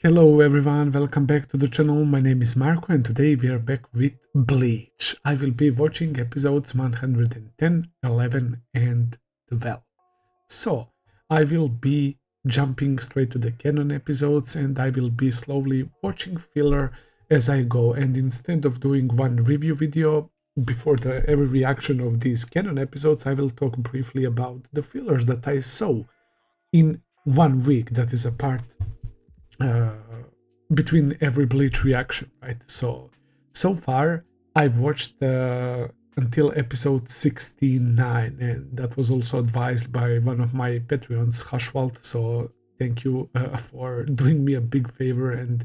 Hello everyone, welcome back to the channel. My name is Marko and today we are back with Bleach. I will be watching episodes 110, 11 and 12. So, I will be jumping straight to the canon episodes and I will be slowly watching filler as I go, and instead of doing one review video before every reaction of these canon episodes, I will talk briefly about the fillers that I saw in 1 week that is apart between every Bleach reaction, right? So far I've watched until episode 69, and that was also advised by one of my Patreons, Hashwald. So thank you for doing me a big favor and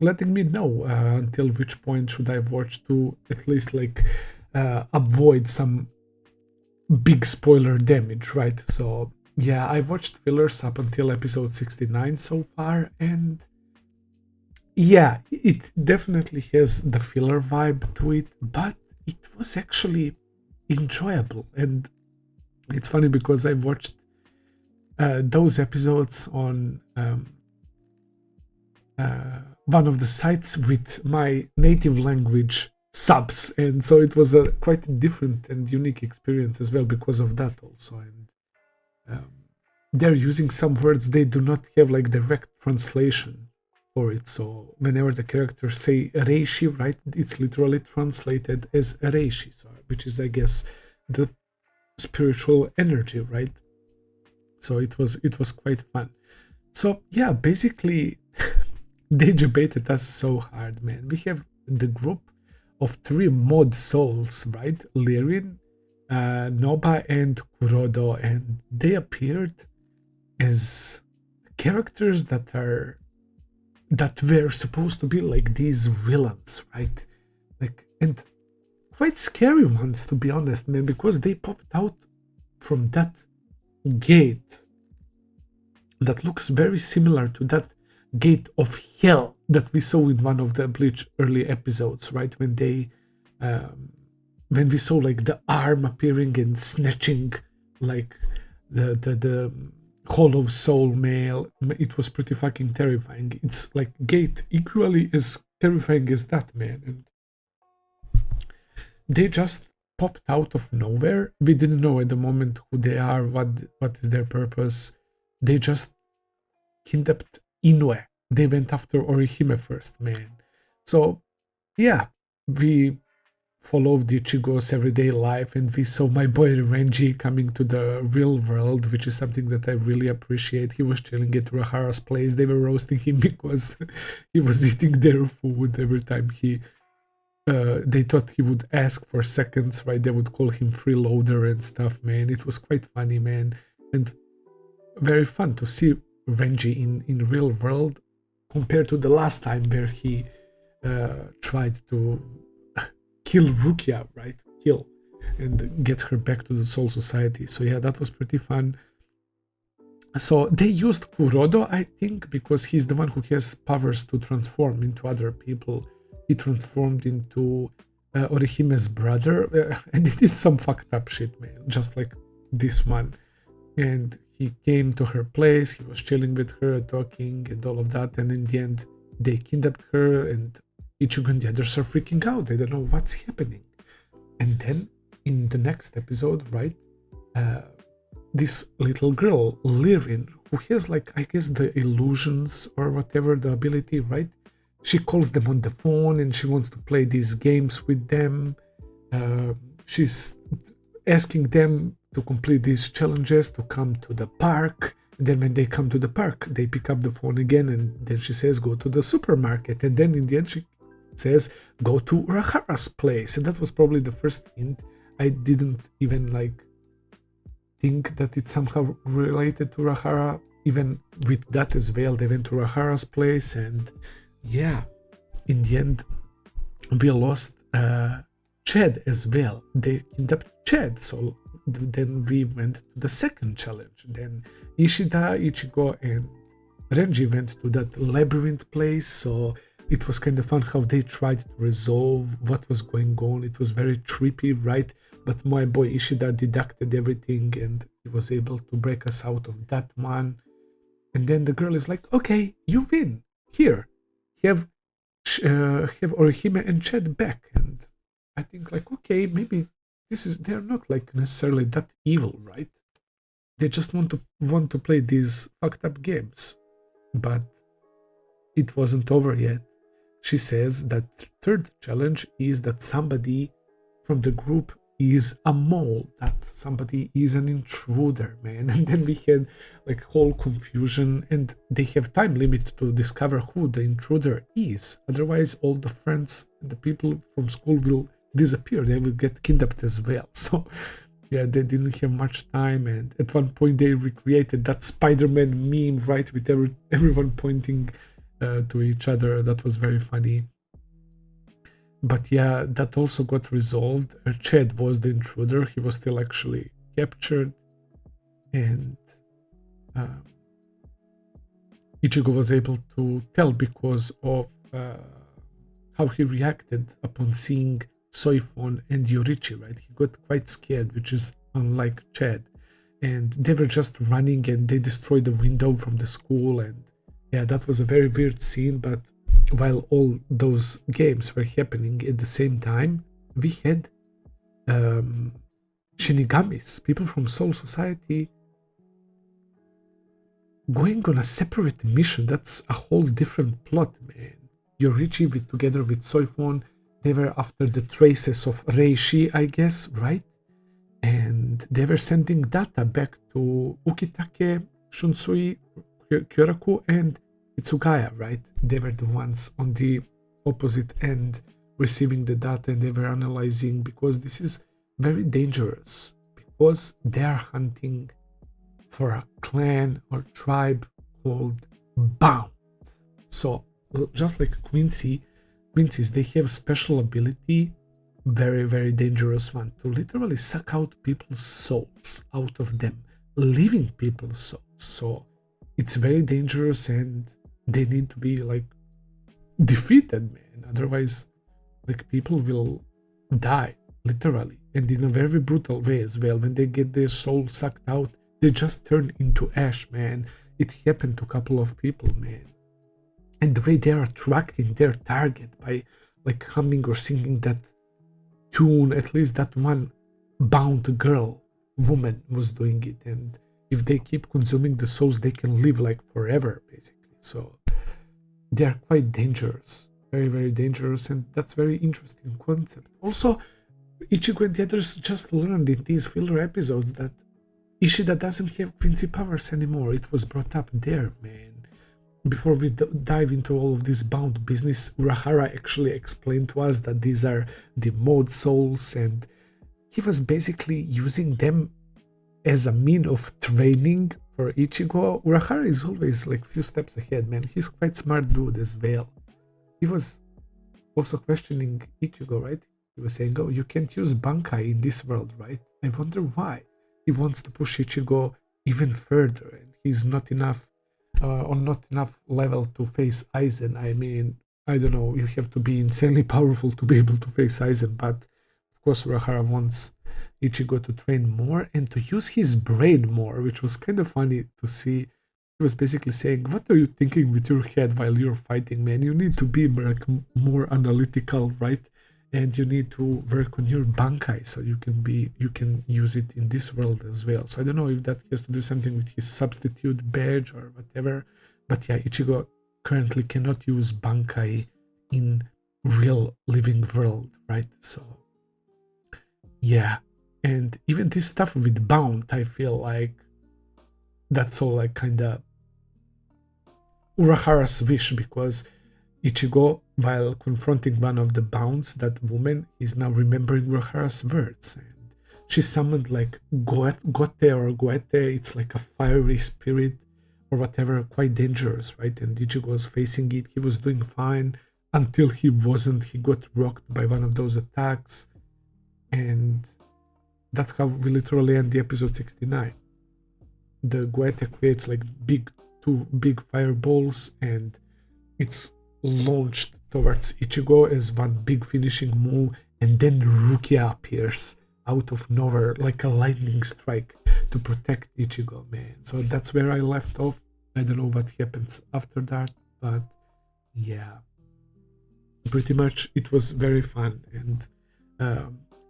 letting me know until which point should I watch to at least avoid some big spoiler damage, right? So yeah, I watched fillers up until episode 69 so far, and yeah, it definitely has the filler vibe to it, but it was actually enjoyable. And it's funny because I watched those episodes on one of the sites with my native language subs, and so it was a quite different and unique experience as well because of that also. And they're using some words they do not have like direct translation for it. So whenever the characters say reishi, right, it's literally translated as reishi, so which is, I guess, the spiritual energy, right? So it was quite fun. So yeah, basically they debated us so hard, man. We have the group of 3 mod souls, right? Lirin, Noba and Kurodo, and they appeared as characters that were supposed to be like these villains, right? And quite scary ones, to be honest, man, because they popped out from that gate that looks very similar to that gate of hell that we saw in one of the Bleach early episodes, right? When we saw like the arm appearing and snatching like the hollow soul male. It was pretty fucking terrifying. It's like gate equally as terrifying as that, man. And they just popped out of nowhere. We didn't know at the moment who they are, what is their purpose. They just kidnapped Inoue. They went after Orihime first, man. So yeah, we followed Ichigo's everyday life, and we saw my boy Renji coming to the real world, which is something that I really appreciate. He was chilling at Urahara's place. They were roasting him because he was eating their food every time they thought he would ask for seconds, right? They would call him freeloader and stuff, man. It was quite funny, man, and very fun to see Renji in real world compared to the last time where he tried to kill Rukia, right? And get her back to the Soul Society. So yeah, that was pretty fun. So they used Kurodo, I think, because he's the one who has powers to transform into other people. He transformed into Orihime's brother, and he did some fucked up shit, man, just like this one. And he came to her place, he was chilling with her, talking and all of that, and in the end they kidnapped her, and Ichigo and the others are freaking out. They don't know what's happening. And then in the next episode, right, this little girl, Lirin, who has like, I guess, the illusions or whatever, the ability, right? She calls them on the phone and she wants to play these games with them. She's asking them to complete these challenges, to come to the park. And then when they come to the park, they pick up the phone again, and then she says, go to the supermarket. And then in the end, she says, go to Urahara's place. And that was probably the first hint. I didn't even think that it's somehow related to Urahara. Even with that as well, they went to Urahara's place, and yeah, in the end we lost Chad as well. They kidnapped Chad, so then we went to the second challenge. Then Ishida, Ichigo and Renji went to that labyrinth place, so it was kind of fun how they tried to resolve what was going on. It was very trippy, right? But my boy Ishida deducted everything and he was able to break us out of that one. And then the girl is like, okay, you win. here, have Orihime and Chad back. And I think like, okay, maybe they're not like necessarily that evil, right? They just want to play these fucked up games. But it wasn't over yet. She says that third challenge is that somebody from the group is a mole, that somebody is an intruder, man. And then we had like whole confusion, and they have time limit to discover who the intruder is. Otherwise, all the friends and the people from school will disappear. They will get kidnapped as well. So yeah, they didn't have much time, and at one point they recreated that Spider-Man meme, right, with everyone pointing to each other. That was very funny. But yeah, that also got resolved. Chad was the intruder. He was still actually captured, and Ichigo was able to tell because of how he reacted upon seeing Soifon and Yorichi, right? He got quite scared, which is unlike Chad. And they were just running, and they destroyed the window from the school. And yeah, that was a very weird scene. But while all those games were happening at the same time, we had Shinigamis, people from Soul Society, going on a separate mission. That's a whole different plot, man. Yorichi together with Soifon, they were after the traces of Reishi, I guess, right? And they were sending data back to Ukitake, Shunsui, Kyoraku, and Itsugaya, right? They were the ones on the opposite end receiving the data, and they were analyzing, because this is very dangerous, because they are hunting for a clan or tribe called Bound. So just like Quincy's, they have special ability, very, very dangerous one, to literally suck out people's souls out of them, living people's souls. So it's very dangerous, and they need to be like defeated, man. Otherwise, like, people will die, literally, and in a very brutal way as well. When they get their soul sucked out, they just turn into ash, man. It happened to a couple of people, man. And the way they're attracting their target by like humming or singing that tune, at least that one bound woman was doing it. And if they keep consuming the souls, they can live like forever, basically. So they're quite dangerous, very, very dangerous, and that's very interesting concept. Also, Ichigo and the others just learned in these filler episodes that Ishida doesn't have Quincy powers anymore. It was brought up there, man. Before we dive into all of this bound business, Urahara actually explained to us that these are the mode souls, and he was basically using them as a mean of training for Ichigo. Urahara is always like few steps ahead, man. He's quite smart dude as well. He was also questioning Ichigo, right? He was saying, oh, you can't use Bankai in this world, right? I wonder why. He wants to push Ichigo even further, and he's not enough on not enough level to face Aizen. I mean, I don't know, you have to be insanely powerful to be able to face Aizen, but of course Urahara wants Ichigo to train more and to use his brain more, which was kind of funny to see. He was basically saying, what are you thinking with your head while you're fighting, man? You need to be more analytical, right? And you need to work on your Bankai so you can use it in this world as well. So I don't know if that has to do something with his substitute badge or whatever, but yeah, Ichigo currently cannot use Bankai in real living world, right? So yeah, and even this stuff with Bound, I feel like that's all like kinda Urahara's wish, because Ichigo, while confronting one of the Bounds, that woman, is now remembering Urahara's words, and she summoned like Gote or Goete. It's like a fiery spirit or whatever, quite dangerous, right? And Ichigo was facing it. He was doing fine until he wasn't. He got rocked by one of those attacks, and that's how we literally end the episode 69. The Goete creates like two big fireballs, and it's launched towards Ichigo as one big finishing move, and then Rukia appears out of nowhere like a lightning strike to protect Ichigo, man. So that's where I left off. I don't know what happens after that, but yeah, pretty much it was very fun. And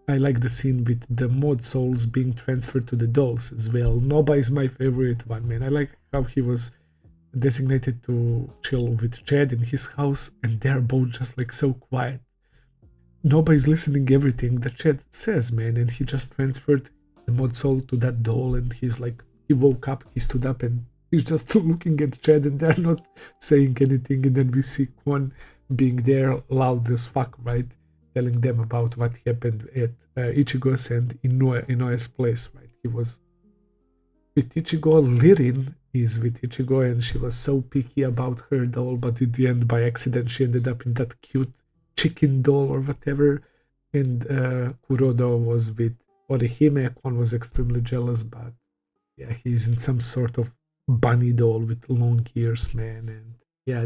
I like the scene with the mod souls being transferred to the dolls as well. Noba is my favorite one, man. I like how he was designated to chill with Chad in his house, and they're both just like so quiet. Nobody's listening everything that Chad says, man, and he just transferred the mod soul to that doll, and he's like, he woke up, he stood up, and he's just looking at Chad, and they're not saying anything, and then we see Kwon being there loud as fuck, right, telling them about what happened at Ichigo's and Inoe's place, right. He was with Ichigo. Lirin is with Ichigo, and she was so picky about her doll, but in the end, by accident, she ended up in that cute chicken doll or whatever. And Kuroda was with Orihime. Kwon was extremely jealous, but yeah, he's in some sort of bunny doll with long ears, man. And yeah,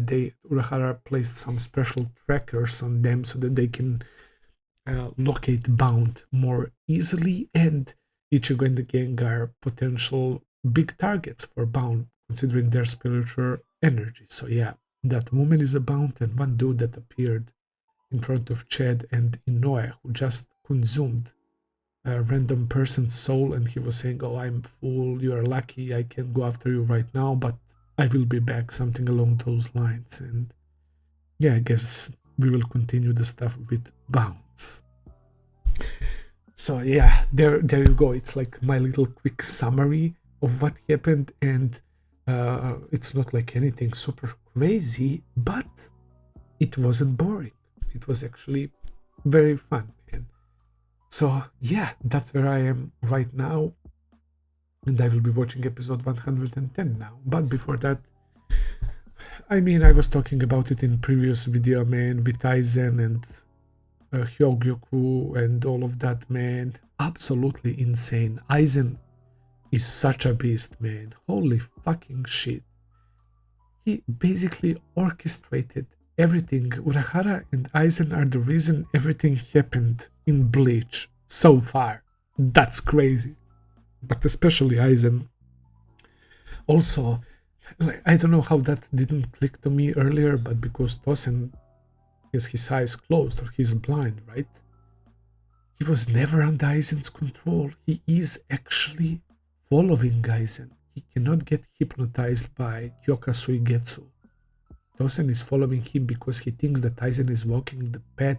Urahara placed some special trackers on them so that they can locate bound more easily, and Ichigo and the gang are potential big targets for bound considering their spiritual energy. So yeah, that woman is a bound, and one dude that appeared in front of Chad and Inoue who just consumed a random person's soul, and he was saying, oh, I'm full, you are lucky, I can't go after you right now, but I will be back, something along those lines. And yeah, I guess we will continue the stuff with bounds. So yeah, there you go. It's like my little quick summary of what happened, and it's not like anything super crazy, but it wasn't boring. It was actually very fun, man. So yeah, that's where I am right now, and I will be watching episode 110 now. But before that, I mean, I was talking about it in previous video, man, with Aizen and Hyogyoku and all of that, man. Absolutely insane. Aizen is such a beast, man. Holy fucking shit. He basically orchestrated everything. Urahara and Aizen are the reason everything happened in Bleach so far. That's crazy. But especially Aizen. Also, I don't know how that didn't click to me earlier, but because Tosen has his eyes closed or he's blind, right? He was never under Aizen's control. He is actually following Aizen. He cannot get hypnotized by Kyoka Suigetsu. Tosen is following him because he thinks that Aizen is walking the path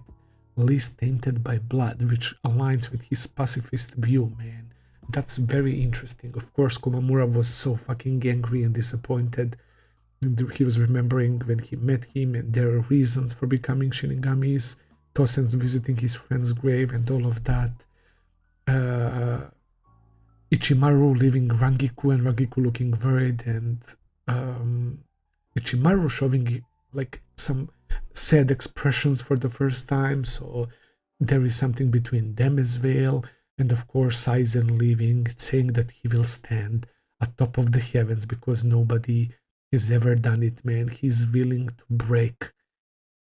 least tainted by blood, which aligns with his pacifist view, man. That's very interesting. Of course, Komamura was so fucking angry and disappointed. He was remembering when he met him and their reasons for becoming Shinigamis, Tosen's visiting his friend's grave and all of that. Ichimaru leaving Rangiku and Rangiku looking worried, and Ichimaru showing like some sad expressions for the first time, so there is something between them as well. And of course Aizen leaving, saying that he will stand atop of the heavens because nobody has ever done it, man. He's willing to break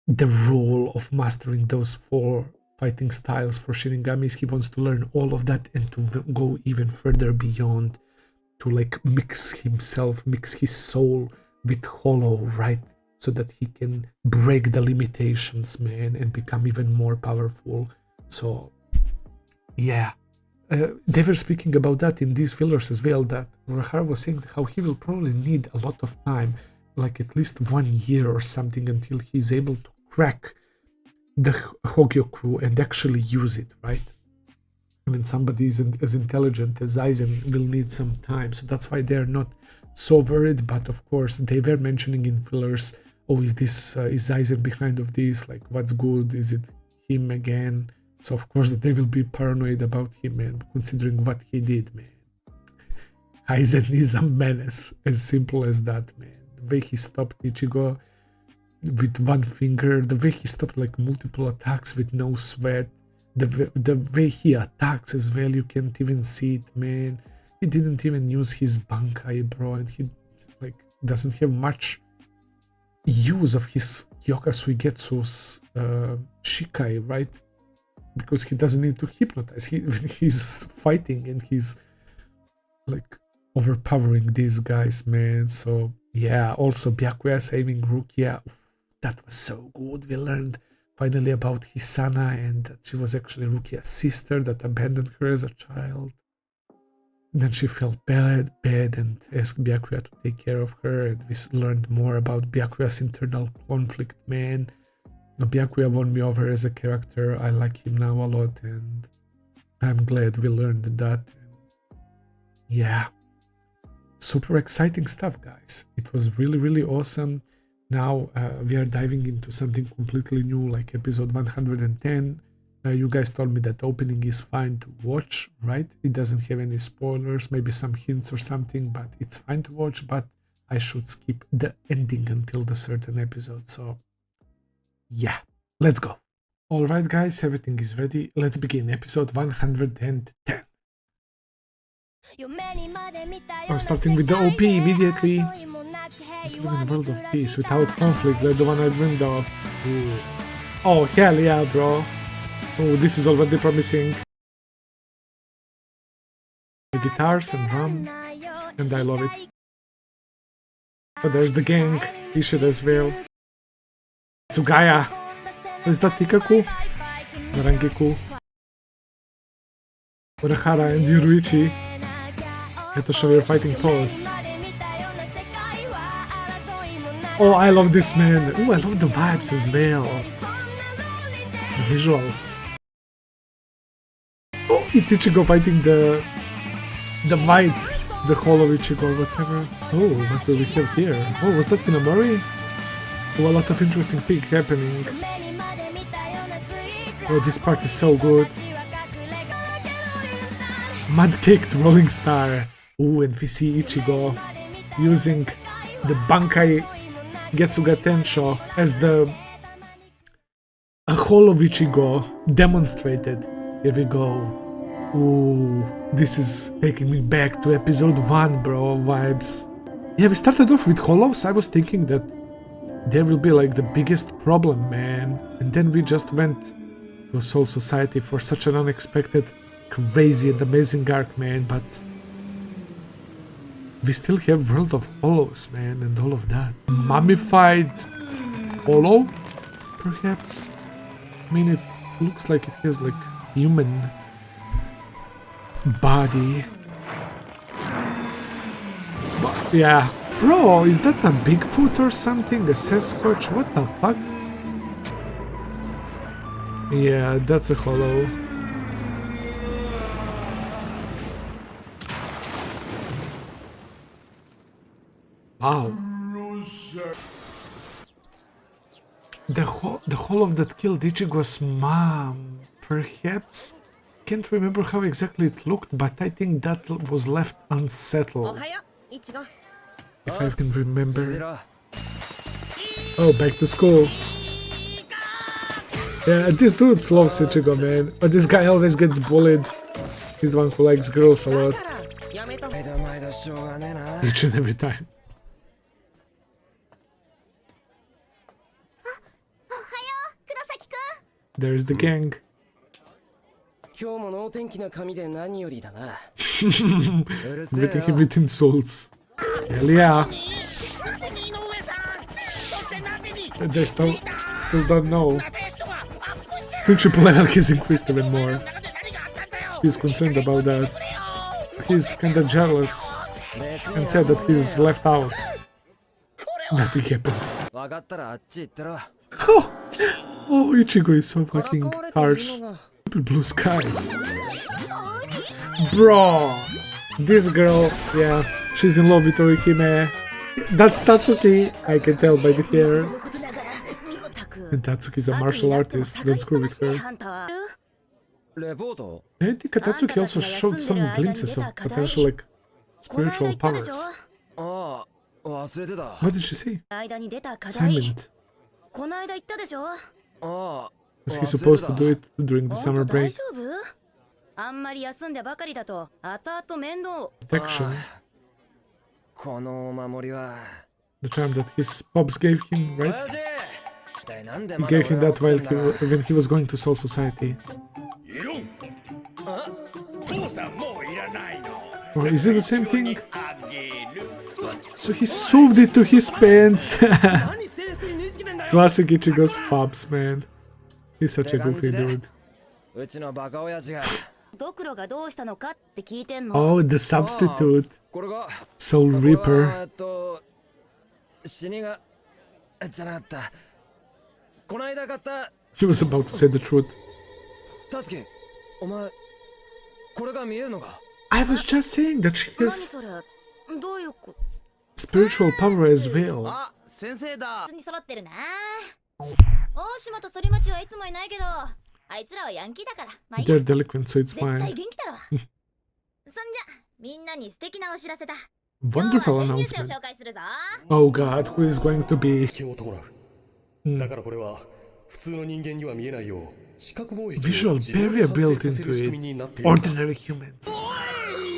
the rule of mastering those 4 fighting styles for Shinigamis. He wants to learn all of that and to go even further beyond, to like mix his soul with Hollow, right? So that he can break the limitations, man, and become even more powerful. So yeah, they were speaking about that in these fillers as well, that Urahara was saying how he will probably need a lot of time, like at least 1 year or something, until he's able to crack the Hogyoku and actually use it, right? I mean, somebody as intelligent as Aizen will need some time, so that's why they're not so worried. But of course, they were mentioning in fillers, oh, is Aizen behind of this? Like, what's good? Is it him again? So of course they will be paranoid about him, man, considering what he did, man. Aizen is a menace, as simple as that, man. The way he stopped Ichigo with 1 finger, the way he stopped like multiple attacks with no sweat, the way he attacks as well, you can't even see it, man. He didn't even use his Bankai, bro, and he like doesn't have much use of his Kyoka Suigetsu's Shikai, right? Because he doesn't need to hypnotize. He's fighting and he's like overpowering these guys, man. So yeah, also Byakuya saving Rukia. that was so good. We learned finally about Hisana and that she was actually Rukia's sister that abandoned her as a child. Then she felt bad and asked Byakuya to take care of her, and we learned more about Byakuya's internal conflict, man. Byakuya won me over as a character. I like him now a lot, and I'm glad we learned that. Yeah, super exciting stuff, guys. It was really awesome. Now we are diving into something completely new, like episode 110. You guys told me that opening is fine to watch, right? It doesn't have any spoilers, maybe some hints or something, but it's fine to watch, but I should skip the ending until the certain episode. So yeah, let's go. Alright guys, everything is ready. Let's begin episode 110. We're starting with the OP immediately. Living in a world of peace without conflict, like the one I dreamed of. Ooh. Oh hell yeah, bro. Oh, this is already promising. The guitars and drums, and I love it. Oh, there's the gang, Isshin as well. Tsugaya. Is that Tikaku? Narangiku. Urahara and Yuruichi. Had to show your fighting pose. Oh, I love this, man. Oh, I love the vibes as well. The visuals. Oh, it's Ichigo fighting the white, the hollow Ichigo, whatever. Oh, what do we have here? Oh, was that Hinamori? Oh, a lot of interesting things happening. Oh, this part is so good. Mud-caked rolling star. Oh, and we see Ichigo using the Bankai Getsuga Tensho as the hollow Ichigo demonstrated. Here we go. Ooh, this is taking me back to episode 1, bro, vibes. Yeah, we started off with hollows. I was thinking that there will be like the biggest problem, man. And then we just went to a Soul Society for such an unexpected, crazy and amazing arc, man. But we still have World of Hollows, man, and all of that. Mummified hollow, perhaps? I mean, it looks like it has like human body. But yeah. Bro, is that a Bigfoot or something? A Sasquatch? What the fuck? Yeah, that's a hollow. Wow. The hollow that killed Ichigo's mom, perhaps? Can't remember how exactly it looked, but I think that was left unsettled. If I can remember. Oh, back to school. Yeah, this dude loves Ichigo, man. But this guy always gets bullied. He's the one who likes girls a lot. Each and every time. There's the gang. Getting him with insults. Hell yeah. They still don't know. Principal Anarch is increased even more. He's concerned about that. He's kinda jealous and said that he's left out. Nothing happened. Oh, Ichigo is so fucking harsh. Blue skies. Bro! This girl, yeah, she's in love with Orihime. That's Tatsuki, I can tell by the hair. And Tatsuki's a martial artist, don't screw with her. I think Tatsuki also showed some glimpses of potential, like, spiritual powers. What did she say? Assignment. Was he supposed to do it during the summer break? Protection. The charm that his pops gave him, right? He gave him that when he was going to Soul Society. Or is it the same thing? So he sewed it to his pants. Classic Ichigo's pops, man. He's such a goofy dude. Oh, the substitute. Soul Reaper. He was about to say the truth. I was just saying that she has spiritual power as well. They're delinquent, so it's fine. Wonderful announcement. Oh god, who is going to be... Visual barrier built into it. Ordinary humans.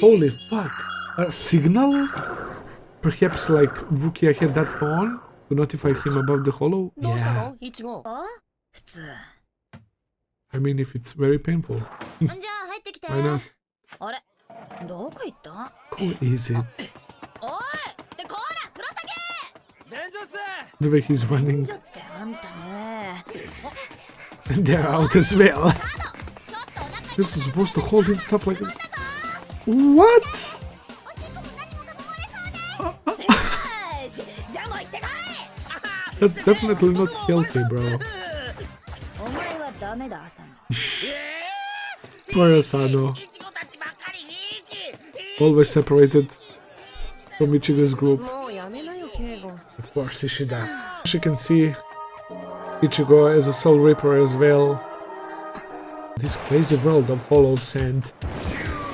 Holy fuck. A signal? Perhaps like Rukia had that phone to notify him about the hollow? Yeah. I mean, if it's very painful. Why not? Who is it? The way he's running. They're out as well. This is supposed to hold in stuff like that. What? That's definitely not healthy, bro. Poor Asano. Always separated from Ichigo's group. Of course, Ishida. As you can see, Ichigo as a Soul Reaper as well. This crazy world of hollows and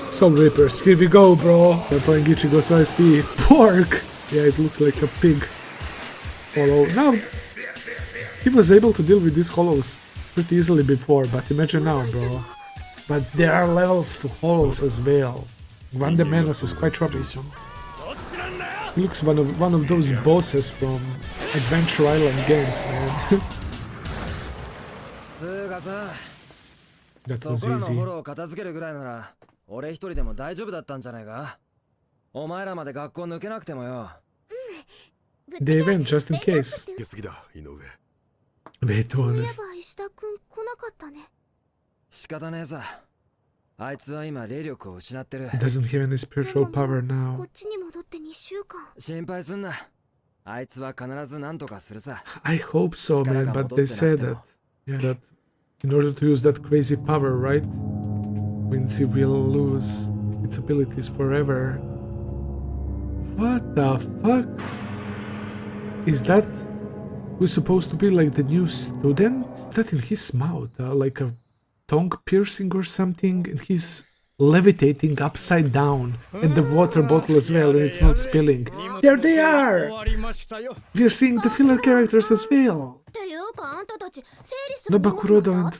Soul Reapers. Here we go, bro. They're playing Ichigo's OST. Pork! Yeah, it looks like a pig hollow. Now, he was able to deal with these hollows pretty easily before, but imagine now, bro. But there are levels to hollows as well. Grande Menace is quite troublesome. He looks one of those bosses from Adventure Island games, man. That was easy. The event, just in case. Way too honest. Doesn't have any spiritual power now. I hope so, man, but they said that, yeah, that in order to use that crazy power, right, means he will lose its abilities forever. What the fuck? Is that who's supposed to be like the new student? Is that in his mouth, like a tongue piercing or something, and he's levitating upside down, and the water bottle as well, and it's not spilling. There they are! We're seeing the filler characters as well. Nobakurodo and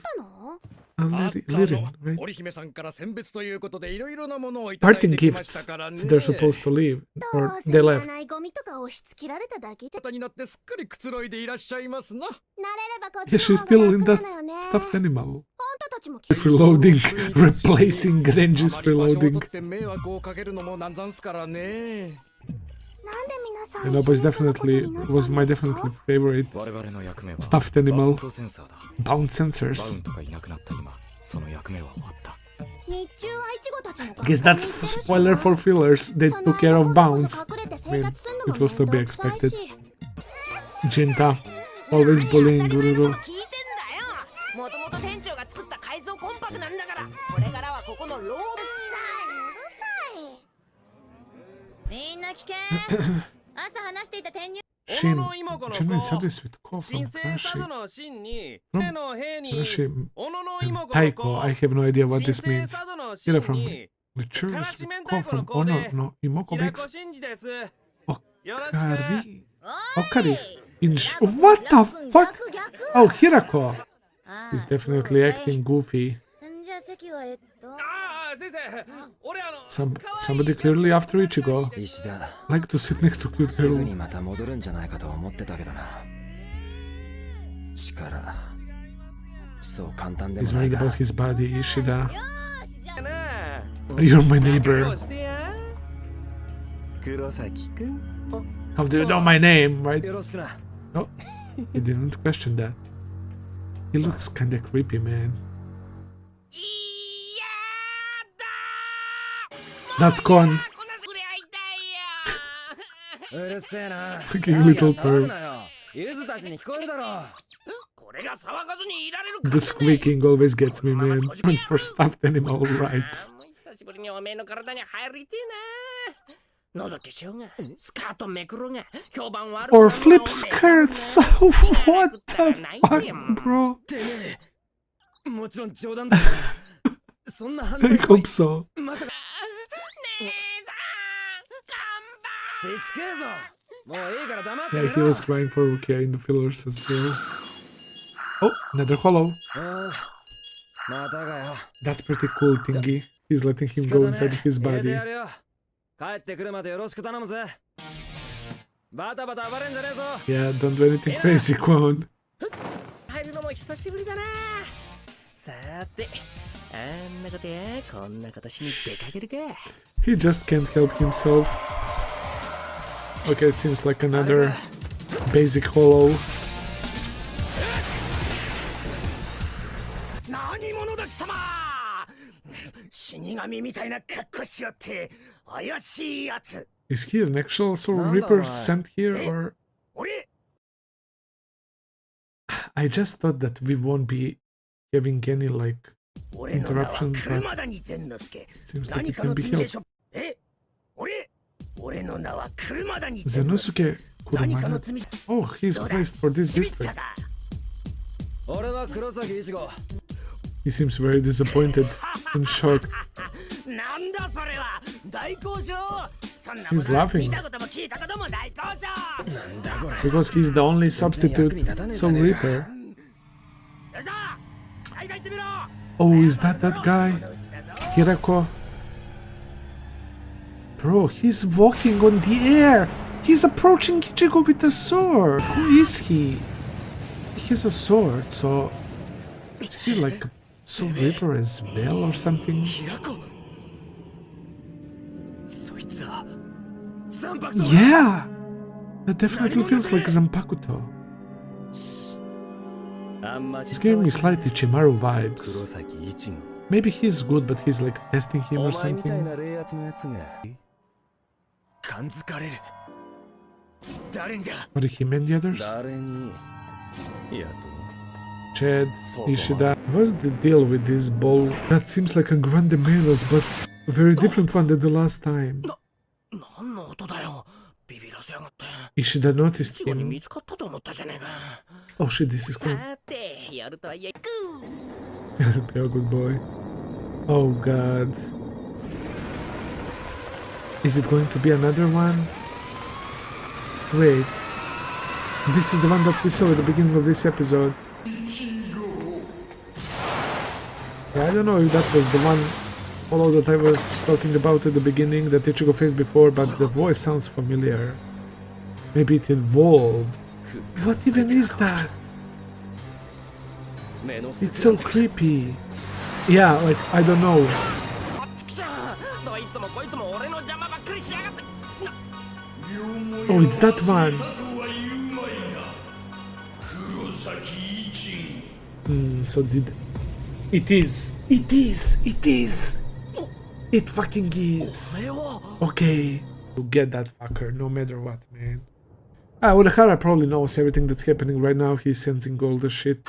Lirin, right? Parting gifts, so they're supposed to leave, or they left. Yeah, she's still in that stuffed animal. Reloading, replacing Renji's reloading. And Nobu was my definitely favorite stuffed animal. Bound sensors. I guess that's spoiler for fillers. They took care of bounds. I mean, it was to be expected. Jinta, always bullying Uryu. Shin is with Ko from Kanashi and Taiko. I have no idea what this means. Either from Lectures with Ko from Ono no Imoko Mix. Okari. What the fuck? Oh, Hirako. He's definitely acting goofy. Somebody clearly after Ichigo. Like to sit next to cute girl. He's worried about his body, Ishida. You're my neighbor. How do you know my name, right? Oh, He didn't question that. He looks kinda creepy, man. That's Kon. Fucking little bird. The squeaking always gets me, man. And for stuffed animal rights. Or flip skirts! What the fuck, bro? I hope so. Yeah, he was crying for Rukia in the fillers as well. Oh, another hollow. That's pretty cool, Thingy. He's letting him go inside his body. Yeah, don't do anything crazy, Kwon. He just can't help himself. Okay, it seems like another basic hollow. Is he an actual Soul Reaper sent here, or...? I just thought that we won't be having any, like, interruptions, but it seems like it can be helped. Zenosuke Kurumada. Oh, he's praised for this district. He seems very disappointed and shocked. He's laughing. Because he's the only substitute Soul Reaper. Oh, is that guy? Hirako? Bro, he's walking on the air! He's approaching Ichigo with a sword! Who is he? He has a sword, so... Is he like a Soul Reaper as well or something? Yeah! That definitely feels like Zanpakuto. He's giving me slightly Chimaru vibes. Maybe he's good, but he's like testing him or something. What did he mean the others? Chad, Ishida. What's the deal with this ball? That seems like a Grande Melos, but a very different one than the last time. Ishida noticed him. Oh shit, this is cool. Be a good boy. Oh god. Is it going to be another one? Wait. This is the one that we saw at the beginning of this episode. Yeah, I don't know if that was the one follow that I was talking about at the beginning that Ichigo faced before, but the voice sounds familiar. Maybe it evolved. What even is that? It's so creepy. Yeah, like, I don't know. Oh, it's that one. So did... It is. It fucking is. Okay. To get that fucker, no matter what, man. Urahara probably knows everything that's happening right now. He's sensing all the shit.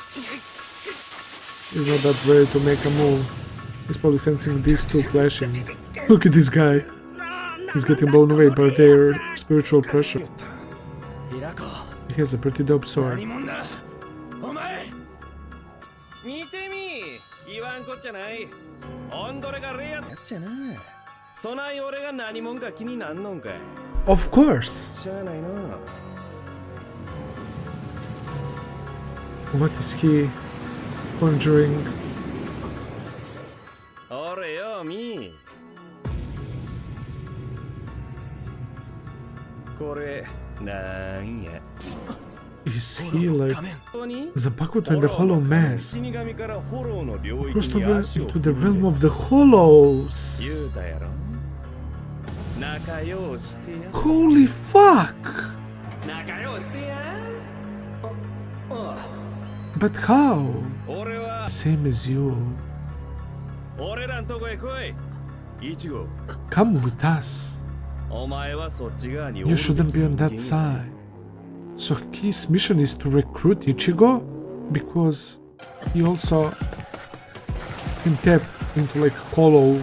He's not that ready to make a move. He's probably sensing these two clashing. Look at this guy. He's getting blown away by their spiritual pressure. He has a pretty dope sword. Of course. What is he conjuring? Is he like Zanpakuto in the Hollow Mask? Crossed over into the realm of the Hollows. Holy fuck! But how? Same as you. Come with us. You shouldn't be on that side. So his mission is to recruit Ichigo? Because he also can tap into like hollow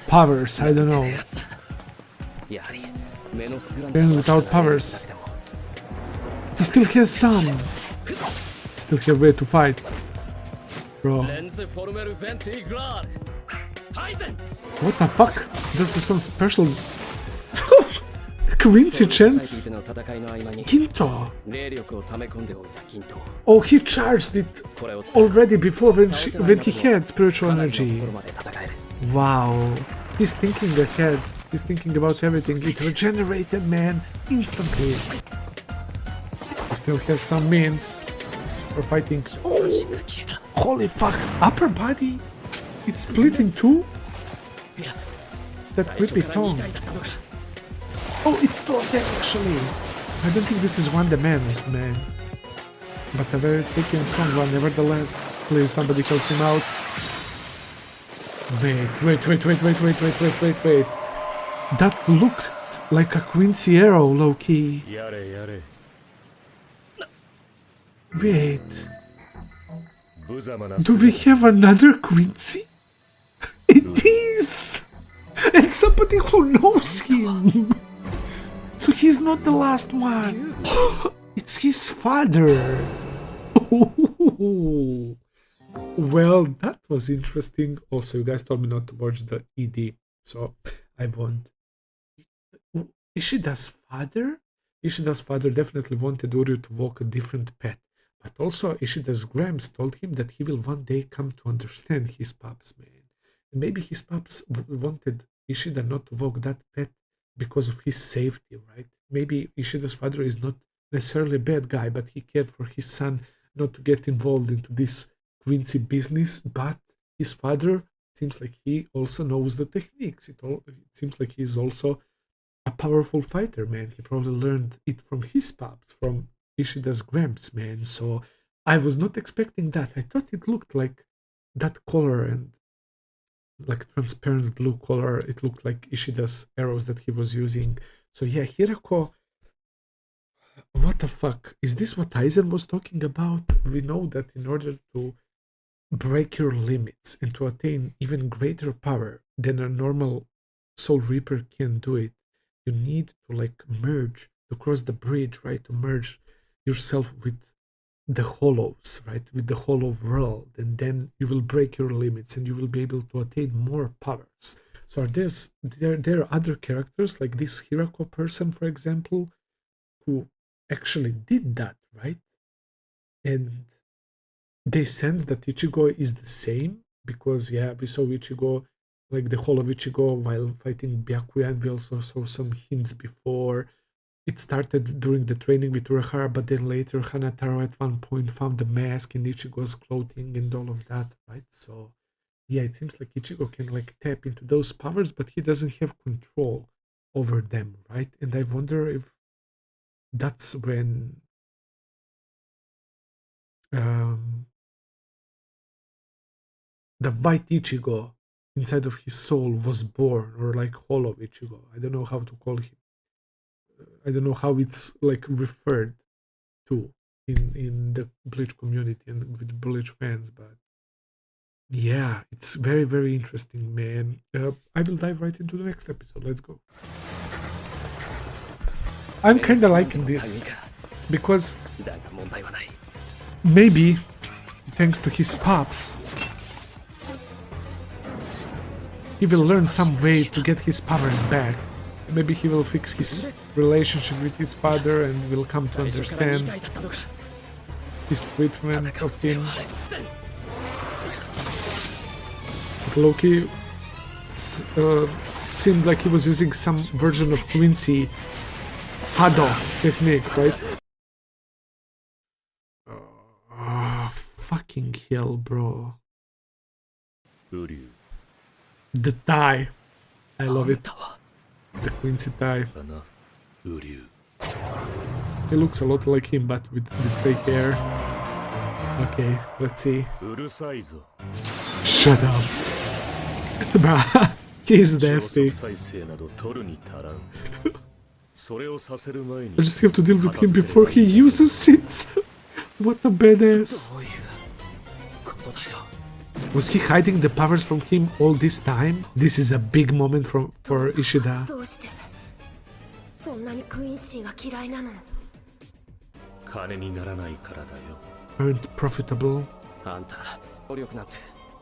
powers, I don't know. And without powers, he still has some. Still have way to fight. Bro. What the fuck? This is some special Quincy chance? Kinto. Oh, he charged it already before when he had spiritual energy. Wow. He's thinking ahead. He's thinking about everything. It regenerated, man, instantly. He still has some means for fighting. Oh, holy fuck. Upper body? It's split in two? That creepy tongue. Oh, it's two of them actually. I don't think this is one demands, man. But a very tricky and strong one, nevertheless. Please, somebody help him out. Wait. That looked like a Quincy arrow, low-key. Wait. Do we have another Quincy? It is! And somebody who knows him! So he's not the last one! It's his father! Well, that was interesting. Also, you guys told me not to watch the ED, so I won't. Ishida's father definitely wanted Uryu to walk a different path. But also, Ishida's Gramps told him that he will one day come to understand his pops, man. And maybe his pops wanted Ishida not to walk that path because of his safety, right? Maybe Ishida's father is not necessarily a bad guy, but he cared for his son not to get involved into this Quincy business. But his father seems like he also knows the techniques. It seems like he's also a powerful fighter, man. He probably learned it from his pops, from Ishida's Gramps, man. So I was not expecting that. I thought it looked like that color and like transparent blue color. It looked like Ishida's arrows that he was using. So yeah, Hirako, what the fuck? Is this what Aizen was talking about? We know that in order to break your limits and to attain even greater power than a normal Soul Reaper can do it, you need to like merge, to cross the bridge, right? To merge yourself with the hollows, right? With the hollow world, and then you will break your limits and you will be able to attain more powers. So there are other characters like this Hirako person, for example, who actually did that, right? And they sense that Ichigo is the same because yeah, we saw Ichigo, like the whole of Ichigo while fighting Byakuya, and we also saw some hints before. It started during the training with Arrancar, but then later Hanataro at one point found the mask in Ichigo's clothing and all of that, right? So yeah, it seems like Ichigo can like tap into those powers, but he doesn't have control over them, right? And I wonder if that's when the white Ichigo inside of his soul was born, or like hollow Ichigo. I don't know how to call him. I don't know how it's like referred to in the Bleach community and with Bleach fans, but yeah, it's very, very interesting, man. I will dive right into the next episode. Let's go. I'm kind of liking this because maybe thanks to his pops, he will learn some way to get his powers back. Maybe he will fix his relationship with his father and will come to understand his treatment of him. But Loki seemed like he was using some version of Quincy Hado technique, right? Fucking hell, bro. Uryu. The tie. I love it. The Quincy tie. Uryu. He looks a lot like him, but with the gray hair. Okay, let's see. うるさいぞ。 Shut up. Bruh, he's 消 nasty. 息再生など取るに足らん。それをさせる前に I just have to deal with him before he uses it. What a badass. Was he hiding the powers from him all this time? This is a big moment for Ishida. どうしてそんなにクイーンシーが嫌いなの？金にならないからだよ。 Earned profitable. あんた能力なんて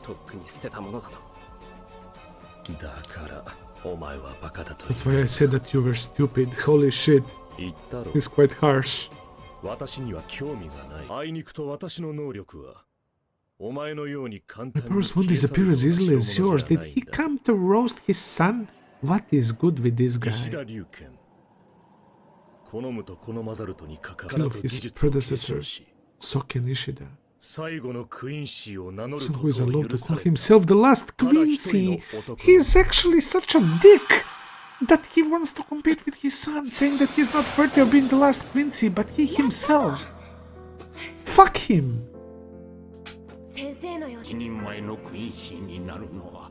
とっくに捨てたものだと。だからお前はバカだと That's why I said that you were stupid. Holy shit. 言ったろ。 He's quite harsh. 私には興味がない。あいにくと私の能力はお前のように簡 My 単に powers won't disappear as easily as yours. Did he come to roast his son? What is good with this 石 guy? 田龍拳好むと好まざるとに関わ King ら of ず技 his 術を継 predecessor, 承し Soken Ishida. 最後のクイーンシーを名乗る Person こ who is とを allowed 許 to さ call れ himself the last Quincy. He's actually such a dick that he wants to compete with his son, saying that he's not worthy of being the last Quincy, but he himself. Fuck him. 先生のように一人前のクイーンシーになるのは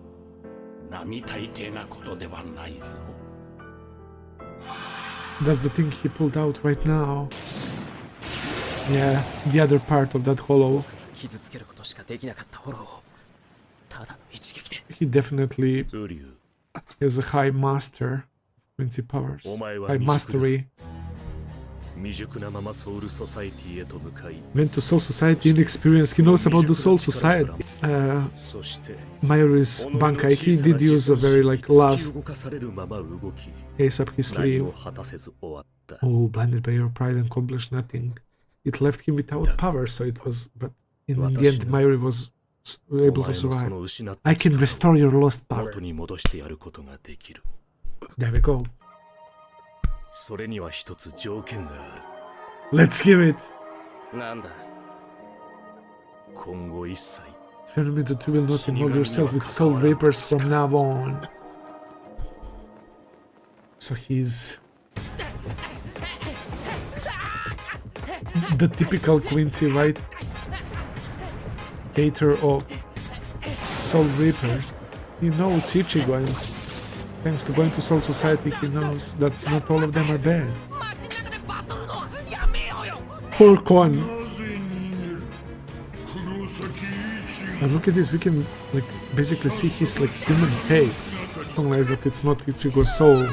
並大抵なことではないぞ。 That's the thing he pulled out right now. Yeah, the other part of that hollow. 傷つけることしかできなかったフォローをただの一撃で。 He definitely ウリュウ has a high master Quincy powers. High mastery. 未熟なままソウルソサイティへと向かい Went to Soul Society inexperienced. He knows about the Soul Society. そして Mayuri's Bankai, he did use a very like last 動かされるまま動き ace up his 何 sleeve. も果たせず終わった Oh, blinded by your pride and accomplished nothing. It left him without power, so it was. But in the end, Mayuri was able to お前のそ survive. の失った I can 力を restore your lost power. 元に戻してやることができる There we go. それには一つ条件がある Let's hear it. なんだ今後一切 Tell me that you will not involve yourself with soul vapors from now on. So he's the typical Quincy, right? Hater of soul vapors. He knows Ichigo, and thanks to going to Soul Society, he knows that not all of them are bad. Poor Kon. And look at this, we can like basically see his like human face. Realize that it's not Ichigo's soul.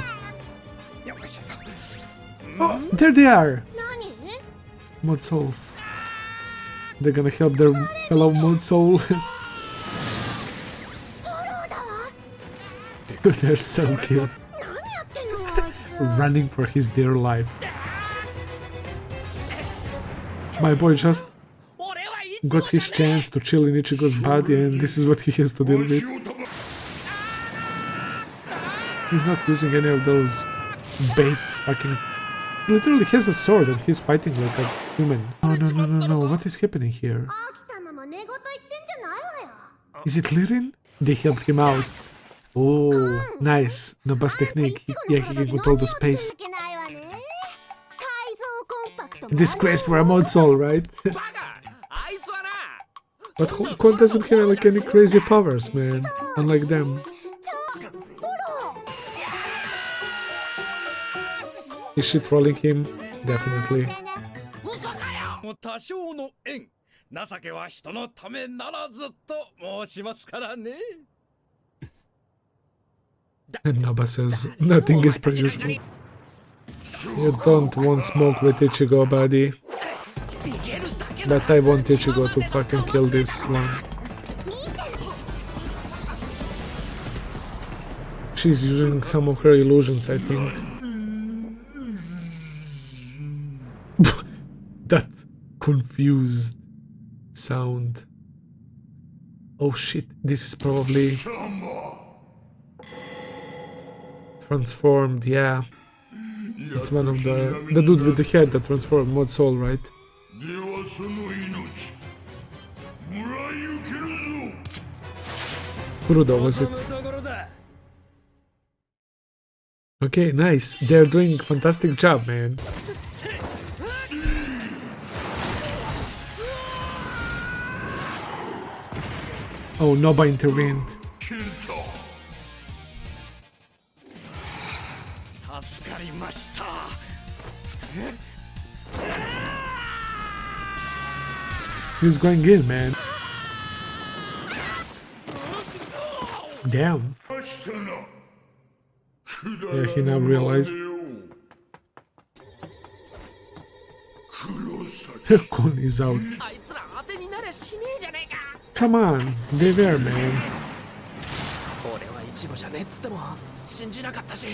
Oh, there they are! 何？ Mod souls. They're gonna help their fellow mod soul. フォローだわ。 They're so cute. 何やってんのあいつ。 Running for his dear life. My boy just got his chance to chill in Ichigo's body, and this is what he has to deal with. He's not using any of those bait fucking... He literally has a sword and he's fighting like a human. No, what is happening here? 飽きたまま寝言言ってんじゃないわよ。 Is it Lirin? They helped him out. Oh, nice. No bus technique. Yeah, he can control the space. いけないわね。改造コンパクト。 Disgrace for a mod soul, right? あいつはな But Kon doesn't have like any crazy powers, man. Unlike them. フォロー。 Is she trolling him? Definitely. 嘘かよもう多少の縁情けは人のためならずと申しますからね And Naba says, nothing is per usual. You don't want smoke with Ichigo, buddy. But I want Ichigo to fucking kill this one. She's using some of her illusions, I think. That confused sound. Oh shit, this is probably transformed, yeah. It's one of the dude with the head that transformed Mod Soul, right? ではその命もらい受けるぞ Kurudo, was it? Okay, nice. They're doing fantastic job, man. Oh, Nova intervened. キルト 助かりました。 He's going in, man. Damn. 明日なくだ Yeah, ら he now ぬま realized. でよ黒崎 Kon is out. あいつら当てになれしねえじゃねえか。 Come on, they were, man. 俺はイチゴじゃねえっつっても信じなかったし。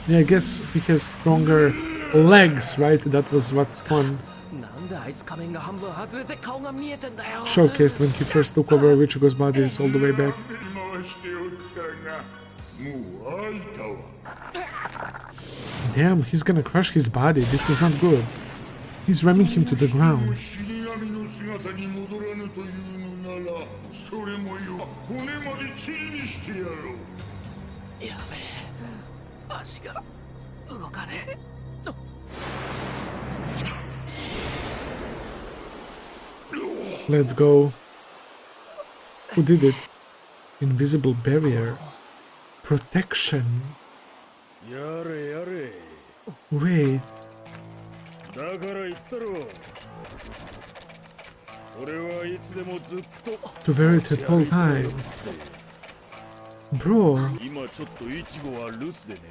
Yeah, I guess he has stronger legs, right? That was what Kon なんであいつ仮面が半分外れて顔が見えてんだよ。 showcased when he first took over Ichigo's bodies all the way back. 回しておったがもう開いたわ Damn, he's gonna crush his body. This is not good. He's ramming him to the ground. 死神の姿に戻らぬというのならそれもよ骨までチリにしてやろうやべえ。足が動かねえ。 Let's go. Who did it? Invisible barrier. Protection. やれやれ Wait. だから言ったろそれはいつでもずっと To wear it at all times. Bro. 今ちょっとイチゴは留守でね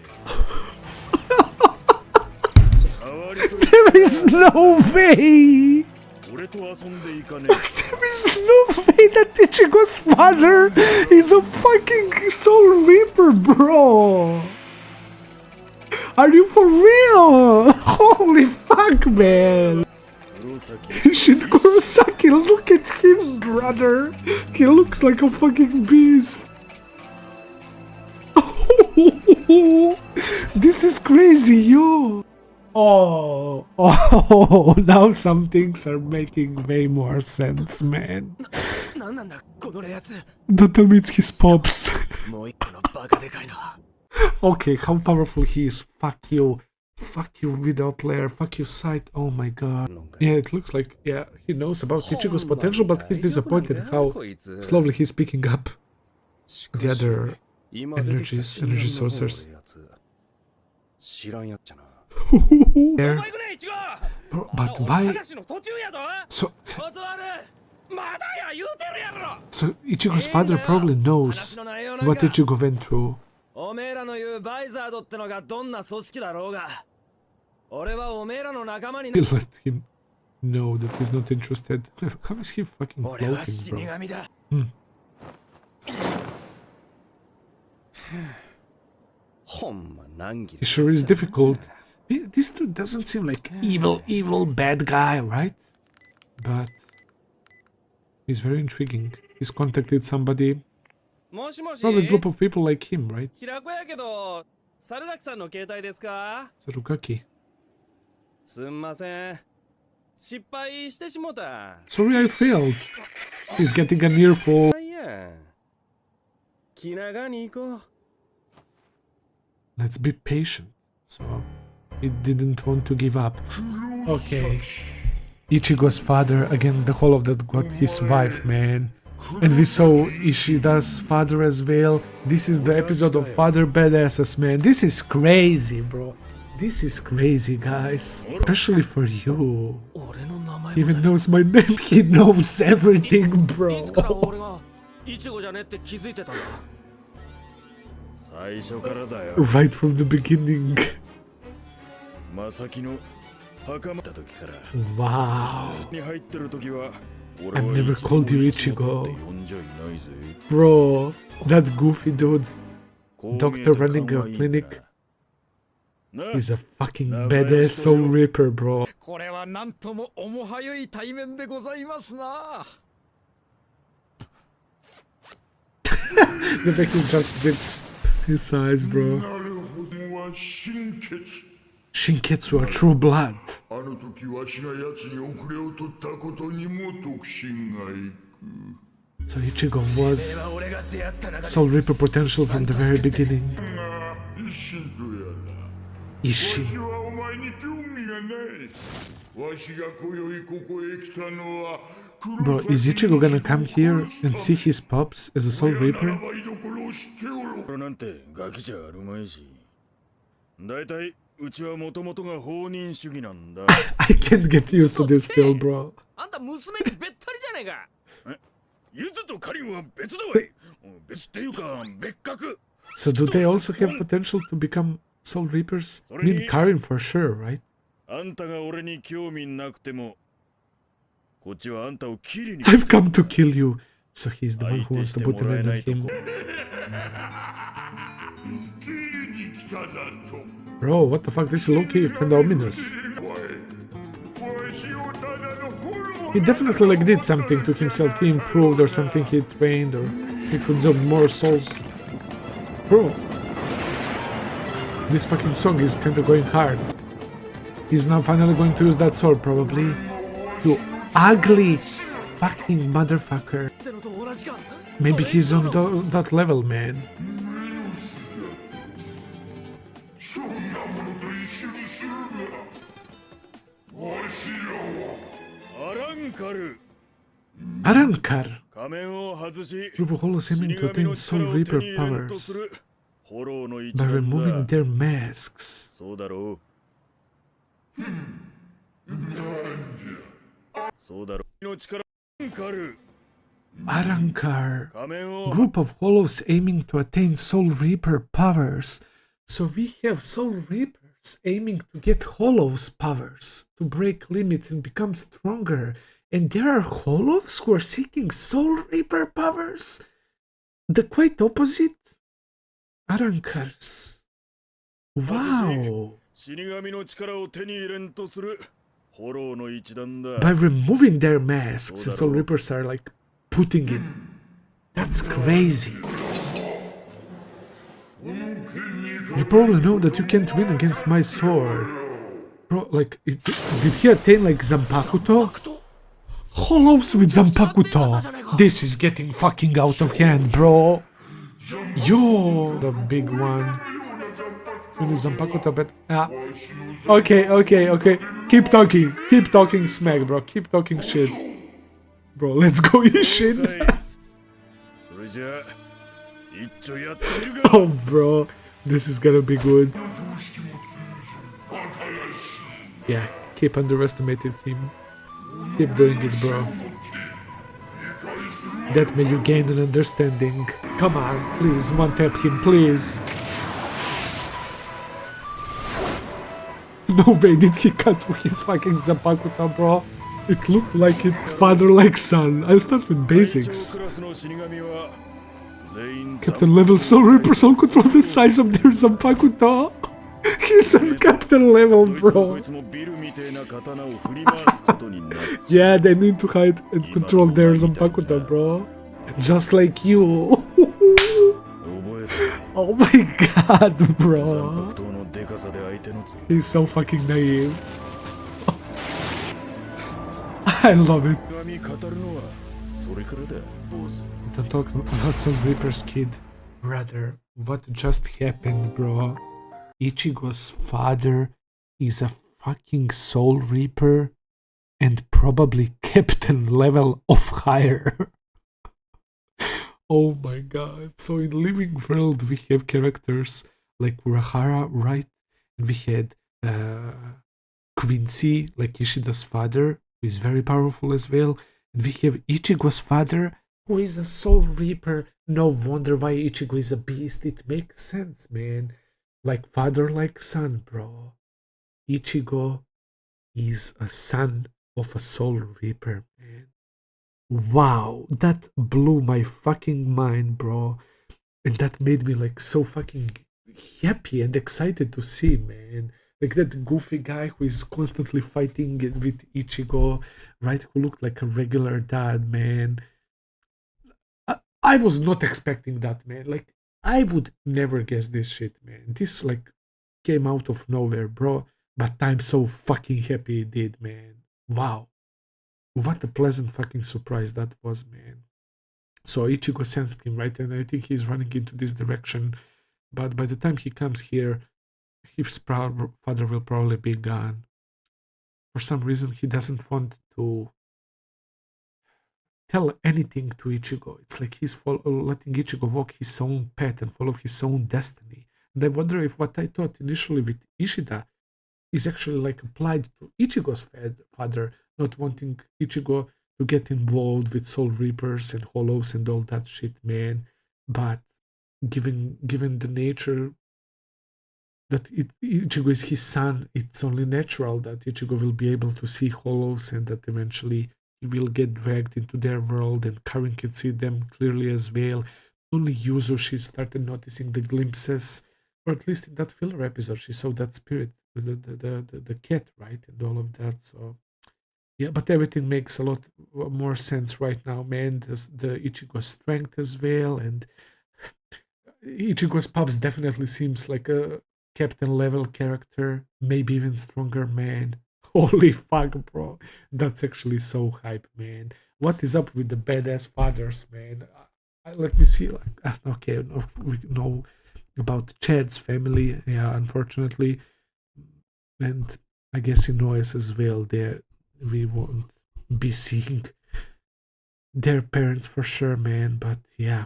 代わりと There is no way! 俺と遊んでいかね There is no way that Ichigo's father is a fucking Soul Reaper, bro! Are you for real? Holy fuck, man! 黒崎 Isshin Kurosaki, look at him, brother! He looks like a fucking beast! This is crazy, yo! Oh, now some things are making way more sense, man. なんなんだこのやつ。 Don't tell me it's his pops. もう一個のバカでかいな。 Okay, how powerful he is. Fuck you. Fuck you, video player. Fuck you, site. Oh my god. Yeah, it looks like, yeah, he knows about Ichigo's potential, but he's disappointed how slowly he's picking up the other energy sources. 知らんやっちゃな There. Bro, but why? 話の途中やぞ。 So, 断る。まだや言うてるやろ。 so Ichigo's father probably knows what Ichigo went through. おめえらの言うバイザードってのがどんな組織だろうが、俺はおめえらの仲間にな。 He'll let him know that he's not interested. How is he fucking 俺は floating, 死 bro? 神だ。ほんま難儀 He sure is difficult. This dude doesn't seem like evil bad guy, right? But he's very intriguing. He's contacted somebody, もしもし。 probably a group of people like him, right? 平子やけど、猿垣さんの携帯ですか？ Sarukaki. すんません。失敗してしもた。 Sorry, I failed. He's getting an earful. いや。気長に行こう。 Let's be patient. So, he didn't want to give up. Okay. Ichigo's father against the whole of that got his wife, man. And we saw Ishida's father as well. This is the episode of Father Badasses, man. This is crazy, bro. This is crazy, guys. Especially for you. 俺の名前 He even knows my name. He knows everything, いつから bro. 俺がイチゴじゃねって気づいてたんだ。最初からだよ Right from the beginning. まさきの墓まった時から Wow. に入ってる時は I've never called you Ichigo. 呼んじゃいないぜ Bro, that goofy dude. Doctor running a clinic. な He's a fucking badass Soul Reaper, bro. これはなんとも重はゆい対面でございますな。 The fact he just zips his eyes, bro. なるほどは心血 Shinketsu are true blood. あの時わしが奴に遅れを取ったことにも特進がいく So Ichigo was 俺が出会った中で Soul Reaper potential from the very beginning. が一心とやら Isshin. わしはお前に興味がないわしが今宵ここへ来たのは Bro, is Ichigo gonna come here and see his pops as a Soul Reaper? これなんてガキじゃあるまいし。だいたいうちはもともとが放任主義なんだ。I can't get used to this still, bro. あんた娘にべったりじゃねえか。ゆずとカリンは別だわい。別っていうか別格。 So do they also have potential to become Soul Reapers? I mean, Karin for sure, right? あんたが俺に興味なくても、こっちはあんたをキリに。 I've come to kill you. So he's the one who wants to put an end on him. Bro, what the fuck? This is low-key kinda ominous. He definitely like did something to himself. He improved or something, he trained or he consumed more souls. Bro, this fucking song is kinda going hard. He's now finally going to use that sword probably. You ugly fucking motherfucker. Maybe he's on that level, man. Arrancar. Group hollows aiming to attain Soul Reaper powers by removing their masks. Arrancar. Group of hollows aiming to attain Soul Reaper powers. So we have Soul Reapers aiming to get hollows powers, to break limits and become stronger. And there are hollows who are seeking Soul Reaper powers? The quite opposite? Arrancars. Wow. By removing their masks, the Soul Reapers are like putting it. That's crazy. You probably know that you can't win against my sword. Bro, like, did he attain like Zanpakuto? Hollows with Zanpakuto! This is getting fucking out of hand, bro! Yo! The big one. Zanpakuto, but... Okay. Keep talking smack, bro. Keep talking shit. Bro, let's go Isshin! Oh, bro. This is gonna be good. Yeah, keep underestimating him. Keep doing it, bro. That may you gain an understanding. Come on, please, one-tap him, please. No way did he cut through his fucking Zanpakuto, bro. It looked like it. Father like son. I'll start with basics. Captain level Soul Reaper Soul control the size of their Zanpakuto. He's on captain level, bro. Yeah, they need to hide and control their Zanpakuto, bro. Just like you. Oh my god, bro. He's so fucking naive. I love it. Don't talk about Soul Reapers, kid. Brother, what just happened, bro? Ichigo's father is a fucking Soul Reaper and probably captain level of higher. Oh my god. So in Living World we have characters like Urahara, right? And we had Quincy, like Ishida's father, who is very powerful as well. And we have Ichigo's father, who is a Soul Reaper. No wonder why Ichigo is a beast. It makes sense, man. Like father, like son, bro. Ichigo is a son of a Soul Reaper, man. Wow, that blew my fucking mind, bro. And that made me like so fucking happy and excited to see, man. Like that goofy guy who is constantly fighting with Ichigo, right? Who looked like a regular dad, man. I was not expecting that, man. Like, I would never guess this shit, man. This, like, came out of nowhere, bro. But I'm so fucking happy it did, man. Wow. What a pleasant fucking surprise that was, man. So Ichigo sensed him, right? And I think he's running into this direction. But by the time he comes here, his father will probably be gone. For some reason, he doesn't want to tell anything to Ichigo. It's like he's letting Ichigo walk his own path and follow his own destiny. And I wonder if what I thought initially with Ishida is actually like applied to Ichigo's father, not wanting Ichigo to get involved with Soul Reapers and Hollows and all that shit, man. But given the nature that Ichigo is his son, it's only natural that Ichigo will be able to see Hollows and that eventually he will get dragged into their world, and Karin can see them clearly as well. Only Yuzu, she started noticing the glimpses, or at least in that filler episode, she saw that spirit, the cat, right, and all of that. So yeah, but everything makes a lot more sense right now, man. The Ichigo strength as well, and Ichigo's Pops definitely seems like a captain level character, maybe even stronger, man. Holy fuck, bro. That's actually so hype, man. What is up with the badass fathers, man? Let me see. Okay, we know about Chad's family, yeah, unfortunately. And I guess in OS as well, we won't be seeing their parents for sure, man. But yeah,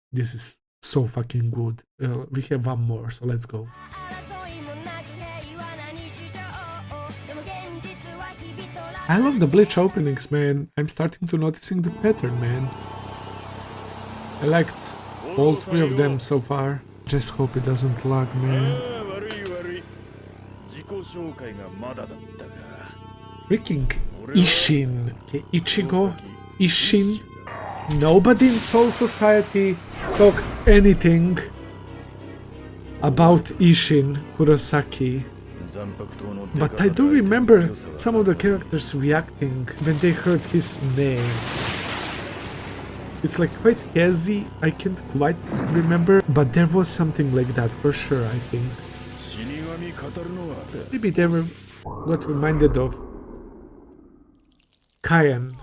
this is so fucking good. We have one more, so let's go. I love the Bleach openings, man. I'm starting to noticing the pattern, man. I liked all three of them so far. Just hope it doesn't lag, man. Freaking Isshin. Okay, Ichigo, Isshin. Nobody in Soul Society talked anything about Isshin Kurosaki. But I do remember some of the characters reacting when they heard his name. It's like quite hazy, I can't quite remember, but there was something like that for sure, I think. Maybe they got reminded of Kayan.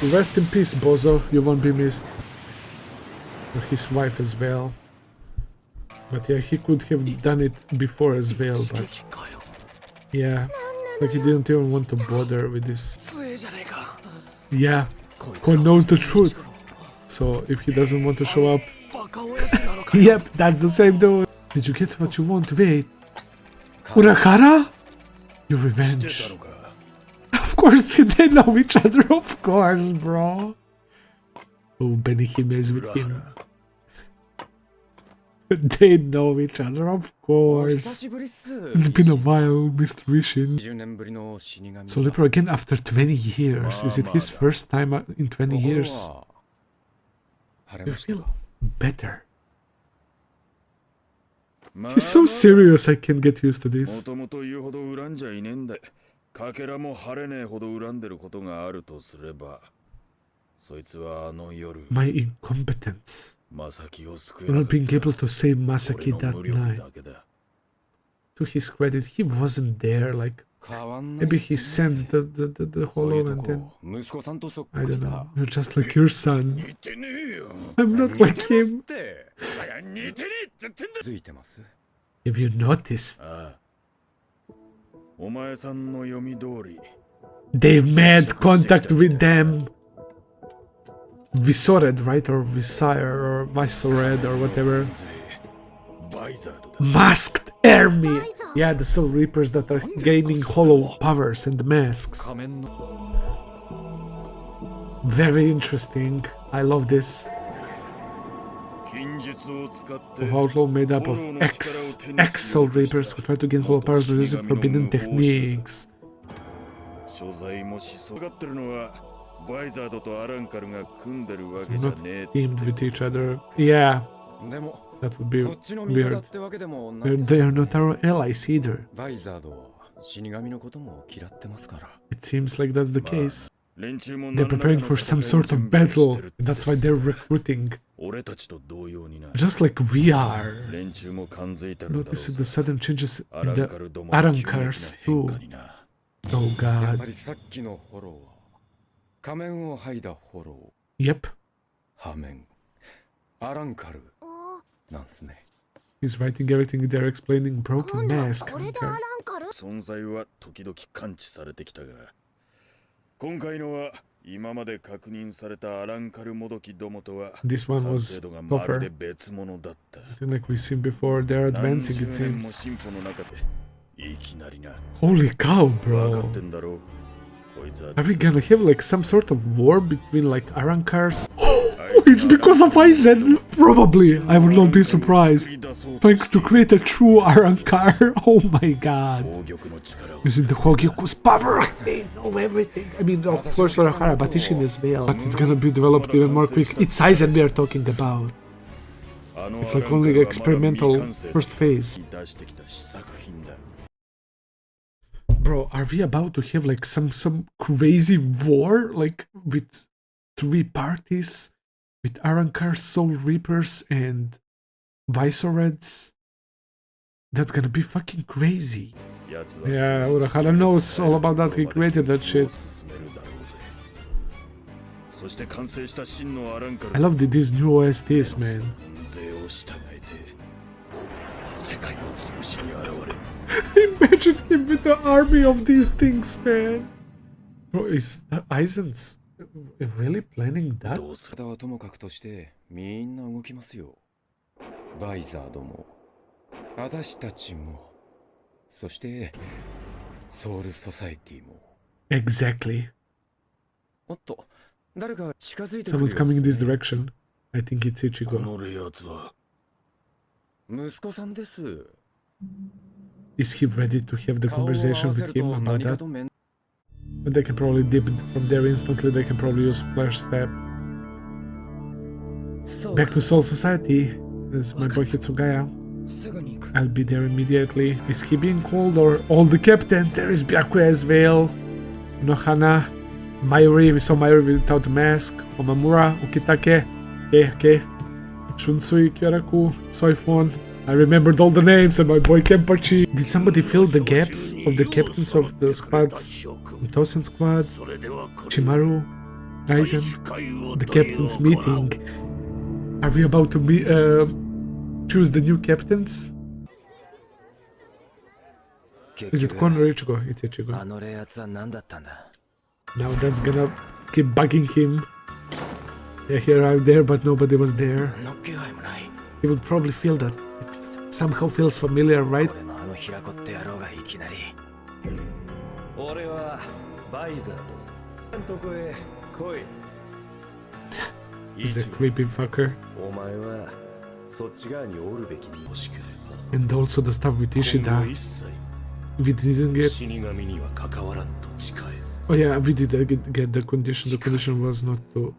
Rest in peace, Bozo, you won't be missed. Or his wife as well. But yeah, he could have done it before as well, but yeah, like he didn't even want to bother with this. Yeah, Kon knows the truth. So if he doesn't want to show up, yep, that's the same dude. Did you get what you want? Wait, Urakara? Your revenge. Of course they know each other, of course, bro. Oh, Benihime is with him. They know each other, of course. It's been a while, Mr. Isshin. So Leper again after 20 years. Is it his first time in 20 years? You feel better. He's so serious, I can't get used to this. My incompetence for not being able to save Masaki that night. To his credit, he wasn't there, like, maybe he sensed the hollow and then, I don't know, you're just like your son. I'm not like him. Have you noticed? They've made contact with them. Visored, right? Or Visire, or Visored, or whatever. Masked army! Yeah, the Soul Reapers that are gaining hollow powers and masks. Very interesting. I love this. Of outlaw made up of ex-Soul Reapers who try to gain hollow powers by using forbidden techniques. So not teamed with each other. Yeah, that would be weird. They are not our allies either. It seems like that's the case. They're preparing for some sort of battle. That's why they're recruiting. Just like we are. Notice the sudden changes in the Arrancars too. Oh god. Yep. He's writing everything there, explaining broken mask. 今まで確認されたアランカルもどきどもとは This one 完 was 成度がまるで tougher. 別物だった I think like we've seen before, they're 何 advancing 十 it 年も seems. 進歩の中でいきなりな Holy cow, 分かっ bro. てんだろうこいつは Are we gonna have like some sort of war between like Arrancars? It's because of Aizen! Probably! I would not be surprised. Trying to create a true Arrancar. Oh my god. 宝玉の力を Using the Hogyoku's power! They know everything. I mean, of course, Urahara, but Isshin as well. But it's gonna be developed even more quick. It's Aizen we are talking about. あの It's like アランカ only ル the はまだ experimental 未完成 first phase. に出してきた試作品だ Bro, are we about to have like some crazy war? Like with 3 parties? With Arrancar, Soul Reapers, and Visoreds? That's gonna be fucking crazy. 奴は Yeah, Urahara knows all about that. He created that shit. 進めるだろうぜそして完成した真のアランカル I love these new OSTs, man. 軍勢を従えて世界を潰しに現れる Imagine him with the army of these things, man. Bro, is that Aizen's really planning that? どうする体はともかくとしてみんな動きますよ。バイザーども、私たちも、そしてソウルソサエティも。Exactly. おっと、誰か近づいてくる Someone's coming in this direction. I think it's こ Ichigo. のレアツは息子さんです。 Is he ready to have the 顔を合わ conversation せ with る him と about 何か that? と面 But they can probably dip from there instantly. They can probably use Flash Step. Back to Soul Society. There's my boy Hitsugaya. すぐに行く I'll be there immediately. Is he being called or all the captains? There is Byakuya as well. Nohana. Mayuri. We saw Mayuri without a mask. Omamura. Ukitake. Okay. Shunsui. Kyaraku. Soifon. I remembered all the names and my boy Kenpachi. Did somebody fill the gaps of the captains of the squads? Tosen squad, Chimaru, Aizen, the captains meeting. Are we about to choose the new captains? Is it Kon or Ichigo? It's Ichigo. あのレアツは何だったんだ Now that's gonna keep bugging him. Yeah, he arrived there, but nobody was there. のっけがいもない He would probably feel that it somehow feels familiar, right? 俺のあの平子って野郎がいきなり俺はバイザーととこへ来い He's a creepy fucker. お前はそっち側におるべきに欲しく And also the stuff with Ishida. We didn't get. 死神には関わらんと誓え Oh yeah, we did get the condition. The condition was not to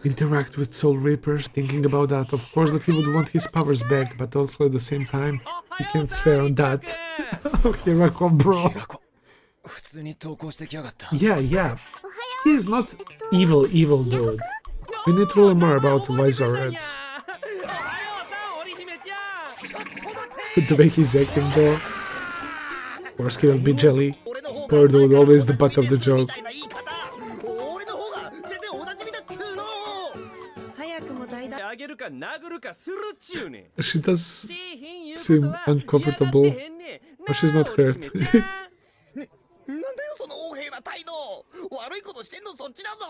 interact with Soul Reapers. Thinking about that, of course, that he would want his powers back, but also at the same time, he can't swear on that. Oh, Hirako, bro. 普通に投稿してきやがった Yeah. He's not evil, dude. We need to learn more about Visoreds. The way he's acting though. Of course, he will be jelly. Poor dude, always the butt of the joke. She does seem uncomfortable, but she's not hurt. なんだよその横柄な態度悪いことしてんのそっちだぞ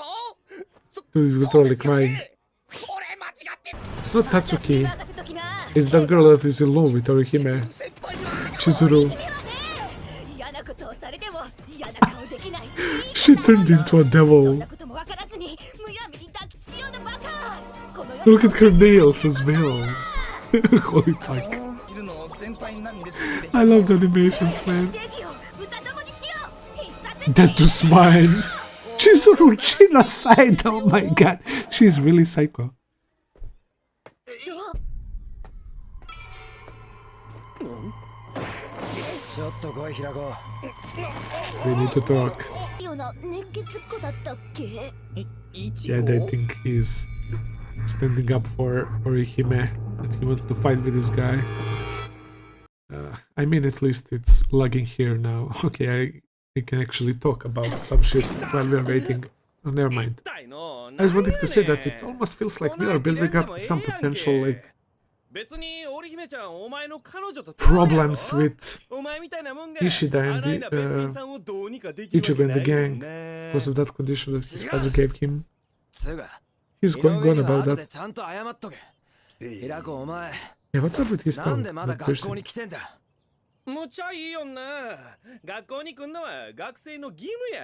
Dude is literally crying. 俺間違って It's not Tatsuki. It's that girl that is in love with Orihime. Chizuru. 嫌なことをされても嫌な顔できない She turned into a そん devil. なことも分からずにむやみに抱きつくようなバカこの世 Look at her nails as well. Holy fuck. いるの先輩なんです I love the animations, man. 正義を歌共にしよう必殺 Dead to smile. Chizuru chin aside. Oh my god. She's really psycho. ちょっと来い平子 We need to talk. ような熱血っ子だったっけ Yeah, I think he's standing up for Orihime. That he wants to fight with this guy. I mean, at least it's lagging here now. Okay, I can actually talk about some shit while we're waiting. Oh, never mind. I was wanting to say that it almost feels like we are building up some potential like problems with Ishida and Ichigo and the gang because of that condition that his father gave him. He's going on about that. Yeah, what's up with his tongue? That person.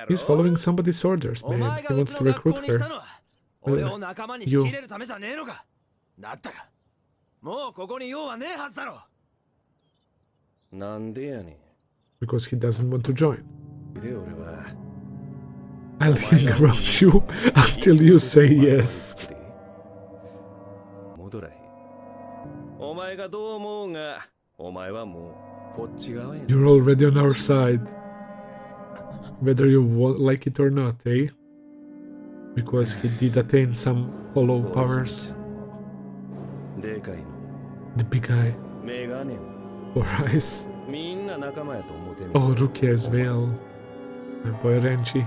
He's following somebody's orders, man. He wants to recruit her. You. Because he doesn't want to join. I'll hang around you until you say yes. You're already on our side. Whether you like it or not, eh? Because he did attain some hollow powers. The big guy. 4 eyes. Oh, Rukia as well. My boy Renchi.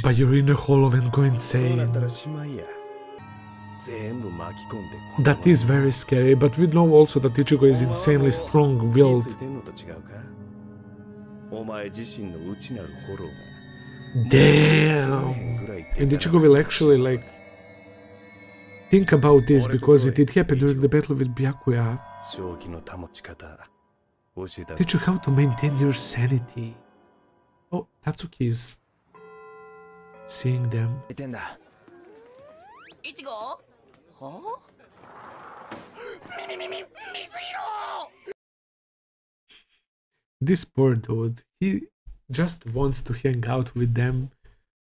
But you're in a hollow and go insane. That is very scary, but we know also that Ichigo is insanely strong-willed. Damn! And Ichigo will actually, like, think about this because it did happen during the battle with Byakuya. Teach you how to maintain your sanity. Oh, Tatsuki's seeing them. Ichigo? Huh? This poor dude, he just wants to hang out with them,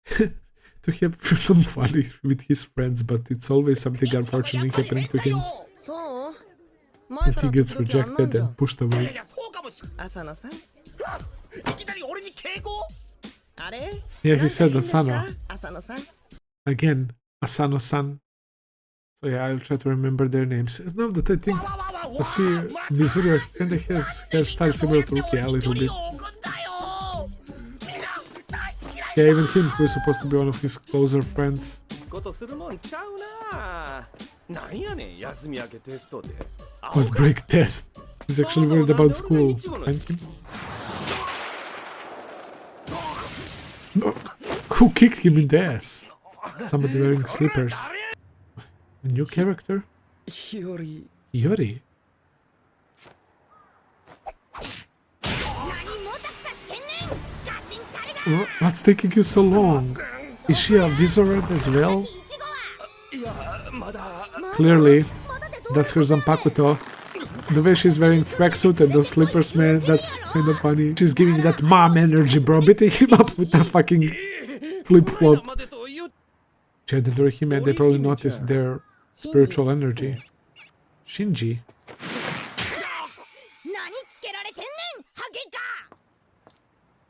to have some fun with his friends, but it's always something unfortunate happening to him. And he gets rejected and pushed away. Yeah, he said Asano. Again, Asano-san. So yeah, I'll try to remember their names. Now that I think, I see Mizuru kinda has hairstyle similar to Rukia a little bit. Yeah, even him, who is supposed to be one of his closer friends. Post break test. He's actually worried about school. Thank you. No. Who kicked him in the ass? Somebody wearing slippers. A new character? Hiyori. Hiyori? What's taking you so long? Is she a Visored as well? Clearly, that's her Zanpakuto. The way she's wearing tracksuit and those slippers, man, that's kind of funny. She's giving that mom energy, bro, beating him up with that fucking flip-flop. Chad and Uryu, they probably noticed their spiritual energy. Shinji.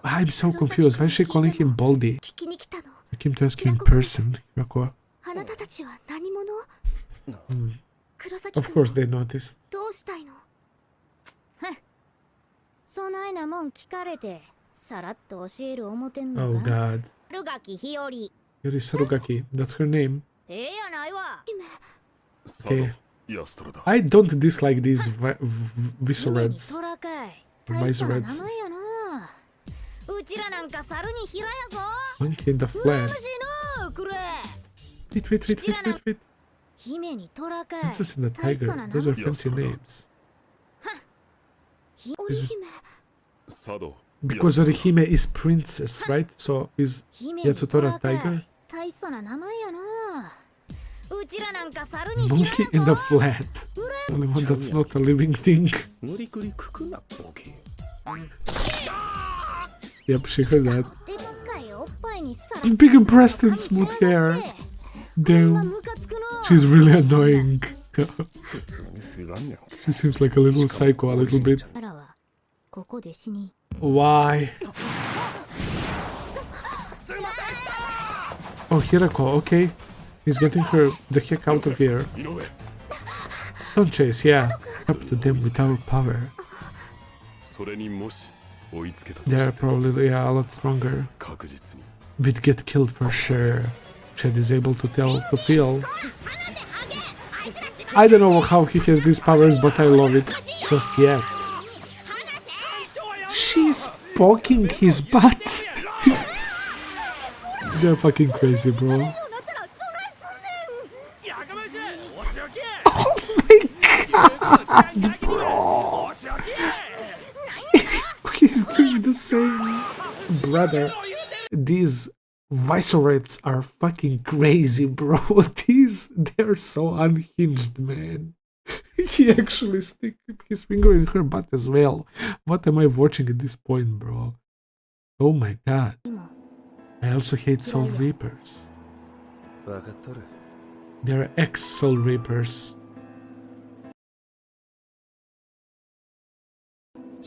I'm so confused. Why is she calling him Baldy? I came to ask you in person, Hirako. Of course they noticed. Oh god. Hiyori Sarugaki, that's her name. Okay. I don't dislike these Visoreds. Visoreds. Monkey in the flat. Wait. Princess and the Tiger, those are fancy names. Because Orihime is princess, right? So is Yatsutora Tiger? Monkey in the flat. The only one that's not a living thing. Yep, she heard that. Big breast and smooth hair. Damn. She's really annoying. She seems like a little psycho, a little bit. Why? Oh, Hirako, okay. He's getting her the heck out of here. Don't chase, yeah. Up to them with our power. They're probably, yeah, a lot stronger. we'd get killed for sure. Chad is able to feel. I don't know how he has these powers, but I love it. Just yet. She's poking his butt. They're fucking crazy, bro. Oh my god, bro. He's doing the same. Brother, these Visoreds are fucking crazy, bro. They're so unhinged, man. He actually stick his finger in her butt as well. What am I watching at this point, bro? Oh my god. I also hate Soul Reapers. They're ex-Soul Reapers.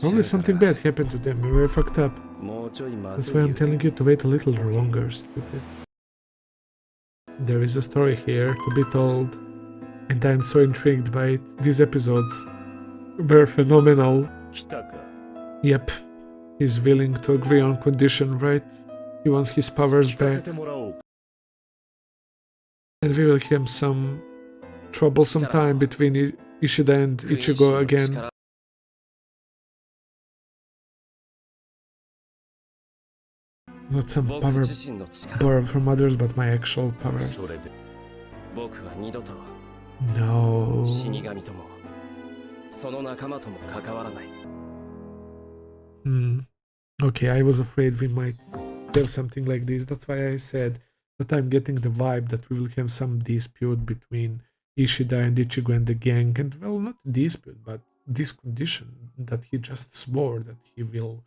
Probably something bad happened to them. We were fucked up. That's why I'm telling you to wait a little longer, stupid. There is a story here to be told, and I'm so intrigued by it. These episodes were phenomenal. Yep, he's willing to agree on condition, right? He wants his powers back. And we will have some troublesome time between Ishida and Ichigo again. Not some power borrowed from others, but my actual powers. No. Okay, I was afraid we might have something like this. That's why I said that I'm getting the vibe that we will have some dispute between Ishida and Ichigo and the gang. And, well, not dispute, but this condition that he just swore that he will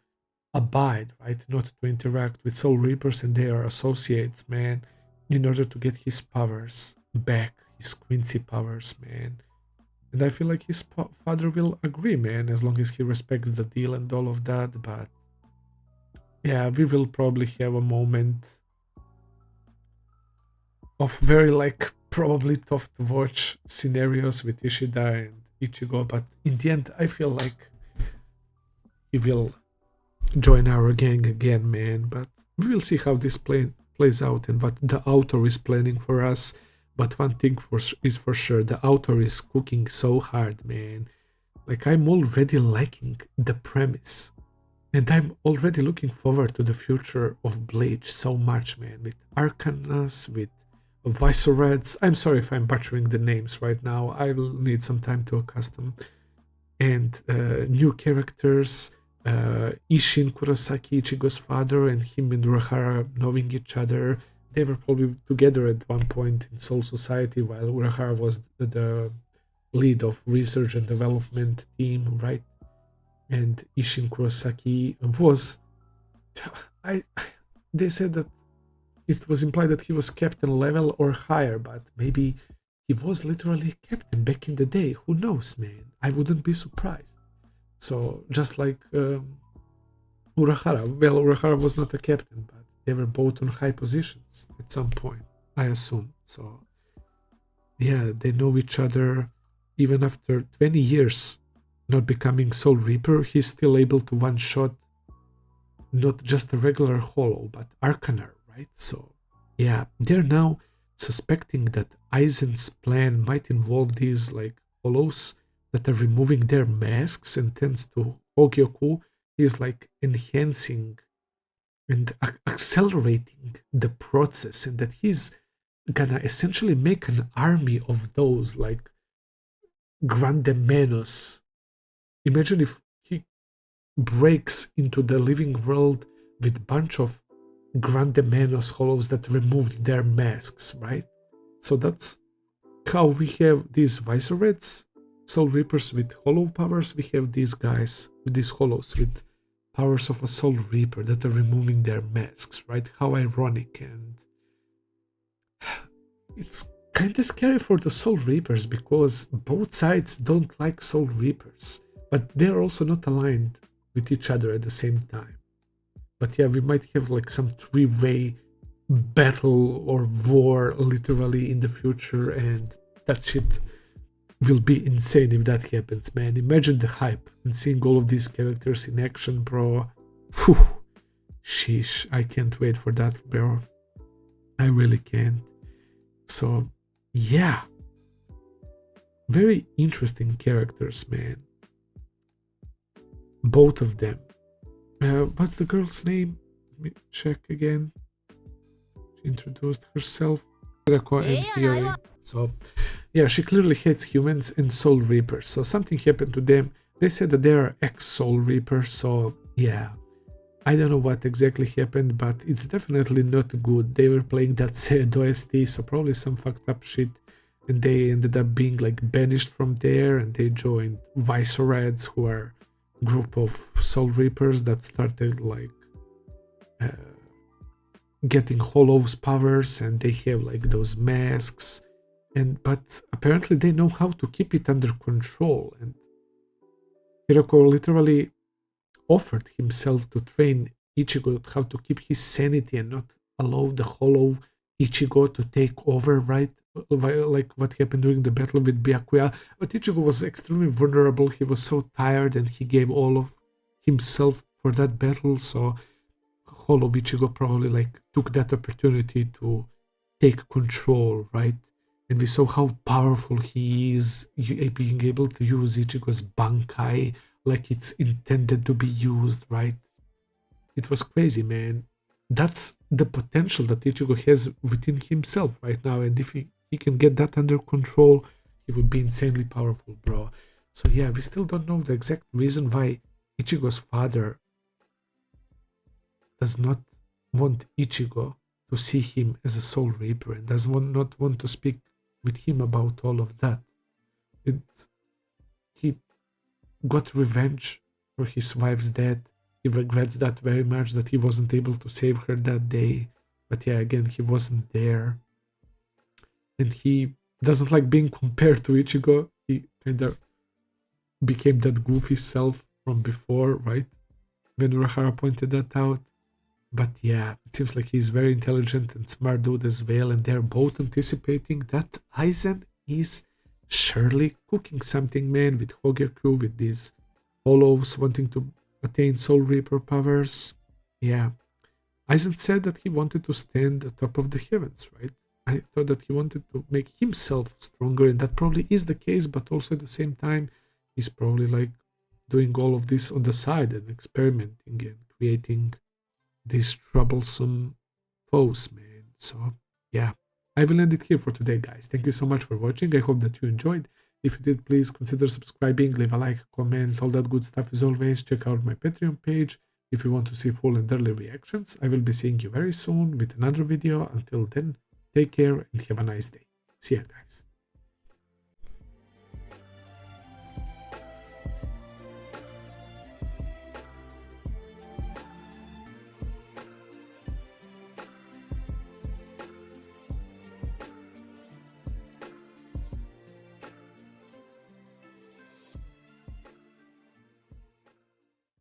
abide, right? Not to interact with Soul Reapers and their associates, man, in order to get his powers back, his Quincy powers, man. And I feel like his father will agree, man, as long as he respects the deal and all of that. But yeah, we will probably have a moment of very, like, probably tough to watch scenarios with Ishida and Ichigo. But in the end, I feel like he will join our gang again, man. But we will see how this plays out and what the author is planning for us. But one thing is for sure, the author is cooking so hard, man. Like, I'm already liking the premise. And I'm already looking forward to the future of Bleach so much, man. With Arcanas, with Visoreds. I'm sorry if I'm butchering the names right now. I will need some time to accustom. And new characters. Isshin Kurosaki, Ichigo's father, and him and Urahara knowing each other. They were probably together at one point in Soul Society while Urahara was the lead of research and development team, right? And Isshin Kurosaki was... They said that it was implied that he was captain level or higher, but maybe he was literally captain back in the day. Who knows, man? I wouldn't be surprised. So, just like Urahara. Well, Urahara was not a captain, but they were both on high positions at some point, I assume. So, yeah, they know each other. Even after 20 years not becoming Soul Reaper, he's still able to one-shot not just a regular hollow, but Arrancar, right? So, yeah, they're now suspecting that Aizen's plan might involve these, like, hollows that are removing their masks, and thanks to Hogyoku, he's like enhancing and accelerating the process, and that he's gonna essentially make an army of those, like, Grande Menos. Imagine if he breaks into the living world with a bunch of Grande Menos hollows that removed their masks, right? So that's how we have these Visoreds, Soul Reapers with hollow powers. We have these guys, these hollows with powers of a Soul Reaper that are removing their masks, right? How ironic. And it's kind of scary for the Soul Reapers because both sides don't like Soul Reapers, but they're also not aligned with each other at the same time. But yeah, we might have like some three-way battle or war literally in the future, and that shit will be insane if that happens, man. Imagine the hype and seeing all of these characters in action, bro. Whew. sheesh, I can't wait for that, bro. I really can't. So, yeah. Very interesting characters, man. Both of them. What's the girl's name? Let me check again. She introduced herself. Hirako and Hiyori. So, yeah, she clearly hates humans and Soul Reapers. So something happened to them. They said that they are ex-Soul Reapers. So, yeah. I don't know what exactly happened, but it's definitely not good. They were playing that sad OST, so probably some fucked up shit. And they ended up being like banished from there, and they joined Visoreds, who are a group of Soul Reapers that started like getting Hollow's powers, and they have like those masks. But apparently they know how to keep it under control. And Hirako literally offered himself to train Ichigo how to keep his sanity and not allow the hollow Ichigo to take over, right? Like what happened during the battle with Byakuya. But Ichigo was extremely vulnerable. He was so tired and he gave all of himself for that battle. So hollow Ichigo probably like took that opportunity to take control, right? And we saw how powerful he is, being able to use Ichigo's Bankai like it's intended to be used, right? It was crazy, man. That's the potential that Ichigo has within himself right now, and if he can get that under control, he would be insanely powerful, bro. So yeah, we still don't know the exact reason why Ichigo's father does not want Ichigo to see him as a Soul Reaper and does not want to speak with him about all of that. He got revenge for his wife's death. He regrets that very much, that he wasn't able to save her that day. But yeah, again, he wasn't there. And he doesn't like being compared to Ichigo. He kind of became that goofy self from before, right? When Urahara pointed that out. But yeah, it seems like he's very intelligent and smart dude as well. And they're both anticipating that Aizen is surely cooking something, man, with Hogyaku, with these hollows wanting to attain Soul Reaper powers. Yeah. Aizen said that he wanted to stand atop of the heavens, right? I thought that he wanted to make himself stronger, and that probably is the case, but also at the same time, he's probably like doing all of this on the side and experimenting and creating these troublesome foes, man. So, yeah. I will end it here for today, guys. Thank you so much for watching. I hope that you enjoyed. If you did, please consider subscribing, leave a like, comment, all that good stuff as always. Check out my Patreon page if you want to see full and early reactions. I will be seeing you very soon with another video. Until then, take care and have a nice day. See ya, guys.